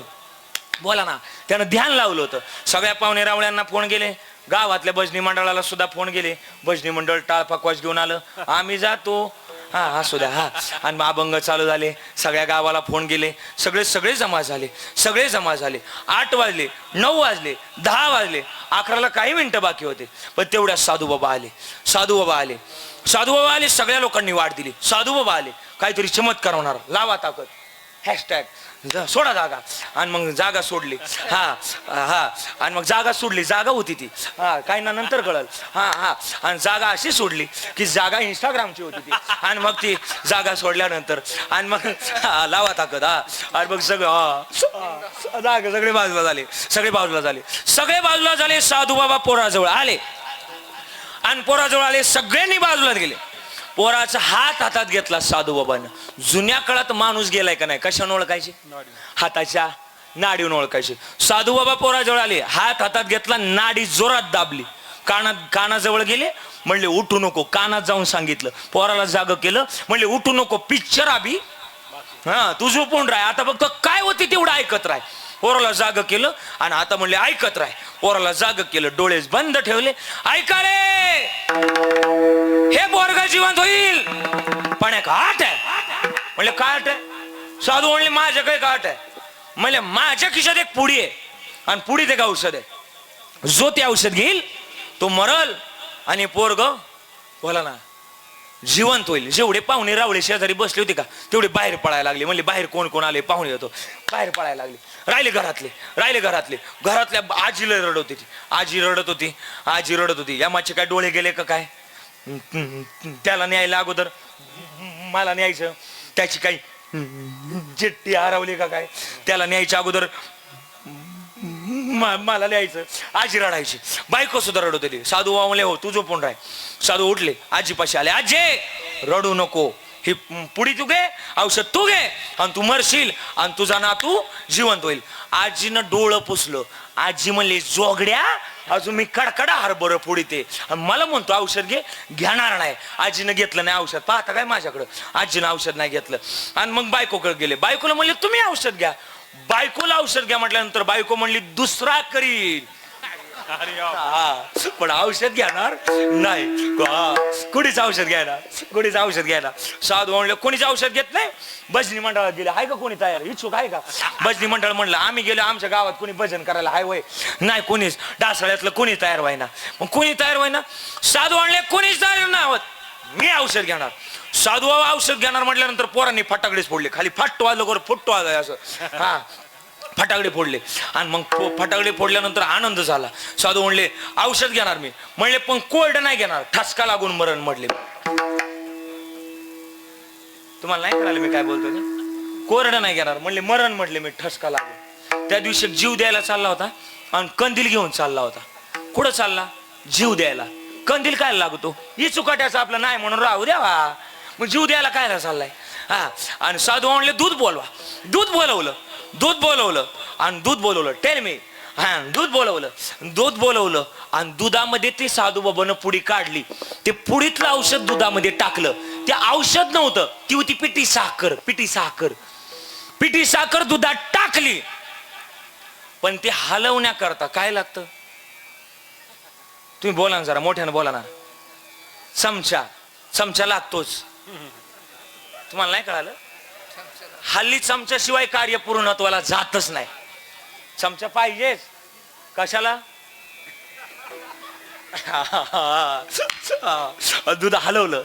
बोला ना? त्यानं ध्यान लावलं होतं. सगळ्या पाहुणे रावळ्यांना फोन गेले. गावातल्या भजनी मंडळाला सुद्धा फोन गेले. भजनी मंडळ टाळपाकवास घेऊन आलं. आम्ही जातो. हा असू द्या. हा आणि अभंग चालू झाले. सगळ्या गावाला फोन गेले. सगळे जमा झाले. 8 वाजले, 9 वाजले, 10 वाजले. 11ला काही मिनिटं बाकी होते. पण तेवढ्या साधू बाबा आले. सगळ्या लोकांनी वाट दिली. साधू बाबा आले. काहीतरी चमत्कार होणार. लावा ताकद. हॅशटॅग सोडा जागा. आणि मग जागा सोडली. आणि मग जागा सोडली. जागा होती ती. काही ना नंतर कळल. आणि जागा अशी सोडली की जागा इंस्टाग्रामची होती ती. आणि मग ती जागा सोडल्यानंतर आणि मग लावा ताकद. आणि मग जागा सगळे बाजूला झाले. साधू बाबा पोराजवळ आले. सगळ्यांनी बाजूला गेले. पोराचा हात हातात घेतला साधू बाबांना. जुन्या काळात माणूस गेलाय का नाही कशाने ओळखायचे? हाताच्या नाडीवून ओळखायचे. साधू बाबा पोराजवळ आले. हात हातात घेतला. नाडी जोरात दाबली. कानाजवळ गेले. म्हणले उठू नको. कानात जाऊन सांगितलं. पोराला जाग केलं. म्हणले उठू नको. पिक्चर आभी तू झोपून राह. आता बघतो काय होती तेवढं ऐकत राह. पोराला जाग केलं आणि आता म्हणले ऐकत राह. पोराला जाग केलं. डोळे बंद ठेवले. ऐका रे हे पोरगा जिवंत होईल. पण एक आठ आहे. म्हणले काय आठ आहे? साधू म्हणले माझ्याकडे काय आठ आहे? म्हणले माझ्या खिशात एक पुडी आहे आणि पुडीत एक औषध आहे. जो ते औषध घेईल तो मरल आणि पोरग बोला ना जिवंत होईल. जेवढे पाहुणे रावळे शेजारी बसले होते का तेवढे बाहेर पळायला लागले. म्हणले बाहेर कोण कोण आले? पाहुणे होतो. बाहेर पळायला लागले. राहिले घरातले. घरातल्या आजीला रडत होती. या माझे काय डोळे गेले का काय? त्याला न्यायला अगोदर मला न्यायचं. त्याची काही चिठ्ठी हरवली का काय? त्याला न्यायच्या अगोदर मला न्यायचं. आजी रडायची. बायको सुद्धा रडत होती. साधू म्हणले हो तू झोपून राह. साधू उठले. आजीपाशी आले. आजी रडू नको. ही पुडी तू घे. औषध तू घे आणि तू मरशील आणि तुझा नातू जिवंत होईल. आजीनं डोळं पुसलं. आजी म्हणली जोगड्या अजून मी कडकडा हरभर फोडीते मला म्हणतो औषध घे. घेणार नाही. आजीनं घेतलं नाही औषध. पाहता काय माझ्याकडं? आजीनं औषध नाही घेतलं. आणि मग बायकोकडे गेले. बायकोला म्हणले तुम्ही औषध घ्या. बायकोला औषध घ्या म्हटल्यानंतर बायको म्हणली दुसरा करील. पण औषध घेणार नाही. कुणीच औषध घ्यायला. साधू म्हणले कोणीच औषध घेत नाही. भजनी मंडळात गेले. आहे का कोणी तयार? इच्छुक आहे का? भजनी मंडळ म्हणलं आम्ही गेलो. आमच्या गावात कोणी भजन करायला हाय वय नाही. कोणीच डासळ्यातलं कोणी तयार व्हायना. मग कोणी तयार व्हायना. साधू म्हणले कोणीच तयार नाही होत. मी औषध घेणार. साधू बाबा औषध घेणार म्हटल्यानंतर पोरांनी फटाकडेच फोडले, खाली फट्टो आलं कर फुट्टो आलं असं. हा फटाकडे फोडले आणि मग फटाकडे फोडल्यानंतर आनंद झाला. साधू म्हणले औषध घेणार मी. म्हणले पण कोल्ड नाही घेणार, ठसका लागून मरण म्हटले. तुम्हाला नाही कळालं मी काय बोलतोय ते? कोरडं नाही घेणार म्हणले, मरण म्हटले मी ठसका लागून. त्या दिवशी जीव द्यायला चालला होता आणि कंदील घेऊन चालला होता. कुठं चालला? जीव द्यायला. कंदील काय लागतो? ही चुकाट्याचा आपलं नाही म्हणून राहू द्यावा, मग जीव द्यायला काय चाललाय. हा आणि साधू म्हणले दूध बोलवा. दूध बोलवलं आणि दूध बोलवलं. Tell me. हा दूध बोलवलं आणि दुधामध्ये ते साधू बाबानं पुडी काढली. ते पुडीतलं औषध दुधामध्ये टाकलं. ते औषध नव्हतं, ती होती पिठी साखर दुधात टाकली. पण ते हलवण्याकरता काय लागतं? तुम्ही बोला ना जरा मोठ्यानं बोला ना. चमचा लागतोच. तुम्हाला नाही कळालं? हल्ली चमच्याशिवाय कार्य पूर्णत्वाला जातच नाही. चमचा पाहिजेच. कशाला? दूध हलवलं,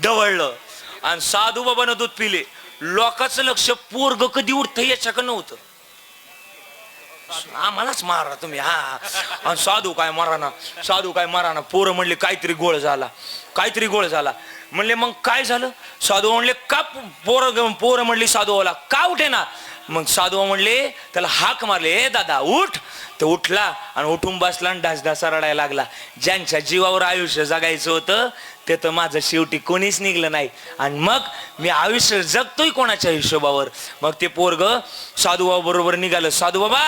ढवळलं आणि साधू बाबानं दूध पिले. लोकांचं लक्ष पोरग कधी उठतं याच्याकडे नव्हतं. आम्हालाच मारा तुम्ही. हा आणि साधू काय माराना. पोरं म्हणले काहीतरी गोळ झाला. म्हणले मग काय झालं? साधू म्हणले का पोरं म्हणली साधूला का उठे ना. मग साधू म्हणले त्याला हाक मारले, ए दादा उठ. तो उठला आणि उठून बसला आणि ढासढासा रडायला लागला. ज्यांच्या जीवावर आयुष्य जगायचं होतं ते तर माझं शेवटी कोणीच निघलं नाही आणि मग मी आयुष्य जगतोय कोणाच्या हिशोबावर. मग ते पोरग साधूबाबा बरोबर निघालं. साधू बाबा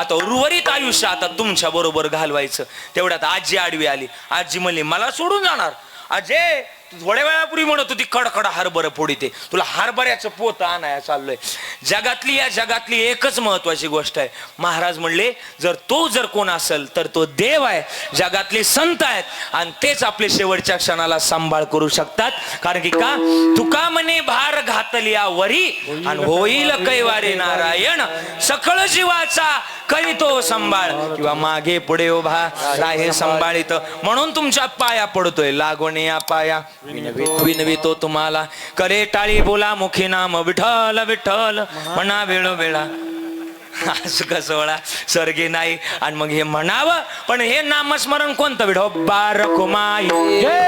आता उर्वरित आयुष्य आता तुमच्या बरोबर घालवायचं. तेवढ्यात आजी आडवी आली. आजी म्हणली मला सोडून जाणार? अजय थोड्या वेळापूर्वी म्हणत होती कडकड हरभर फोडीते, तुला हरभऱ्याचं पोत आणाया चाललोय. जगातली एकच महत्वाची गोष्ट आहे. महाराज म्हणले जर कोण असेल तर तो देव आहे. जगातले संत आहेत आणि तेच आपले शेवटच्या क्षणाला सांभाळ करू शकतात. कारण की का तुका म्हणे भार घातलिया वरी आणि होईल कैवारे नारायण. सकळ जीवाचा करीतो सांभाळ किंवा मागे पुढे उभा राहे संभाळित. म्हणून तुमच्या पाया पडतोय. लागोने या पाया विनवितो तुम्हाला. करे टाळी बोला मुखी नाम विठ्ठल विठ्ठल म्हणा वेळोवेळा. सुख सोहळा स्वर्गी नाही आणि मग हे म्हणावं. पण हे नामस्मरण कोणतं? विठोबा रखुमाई.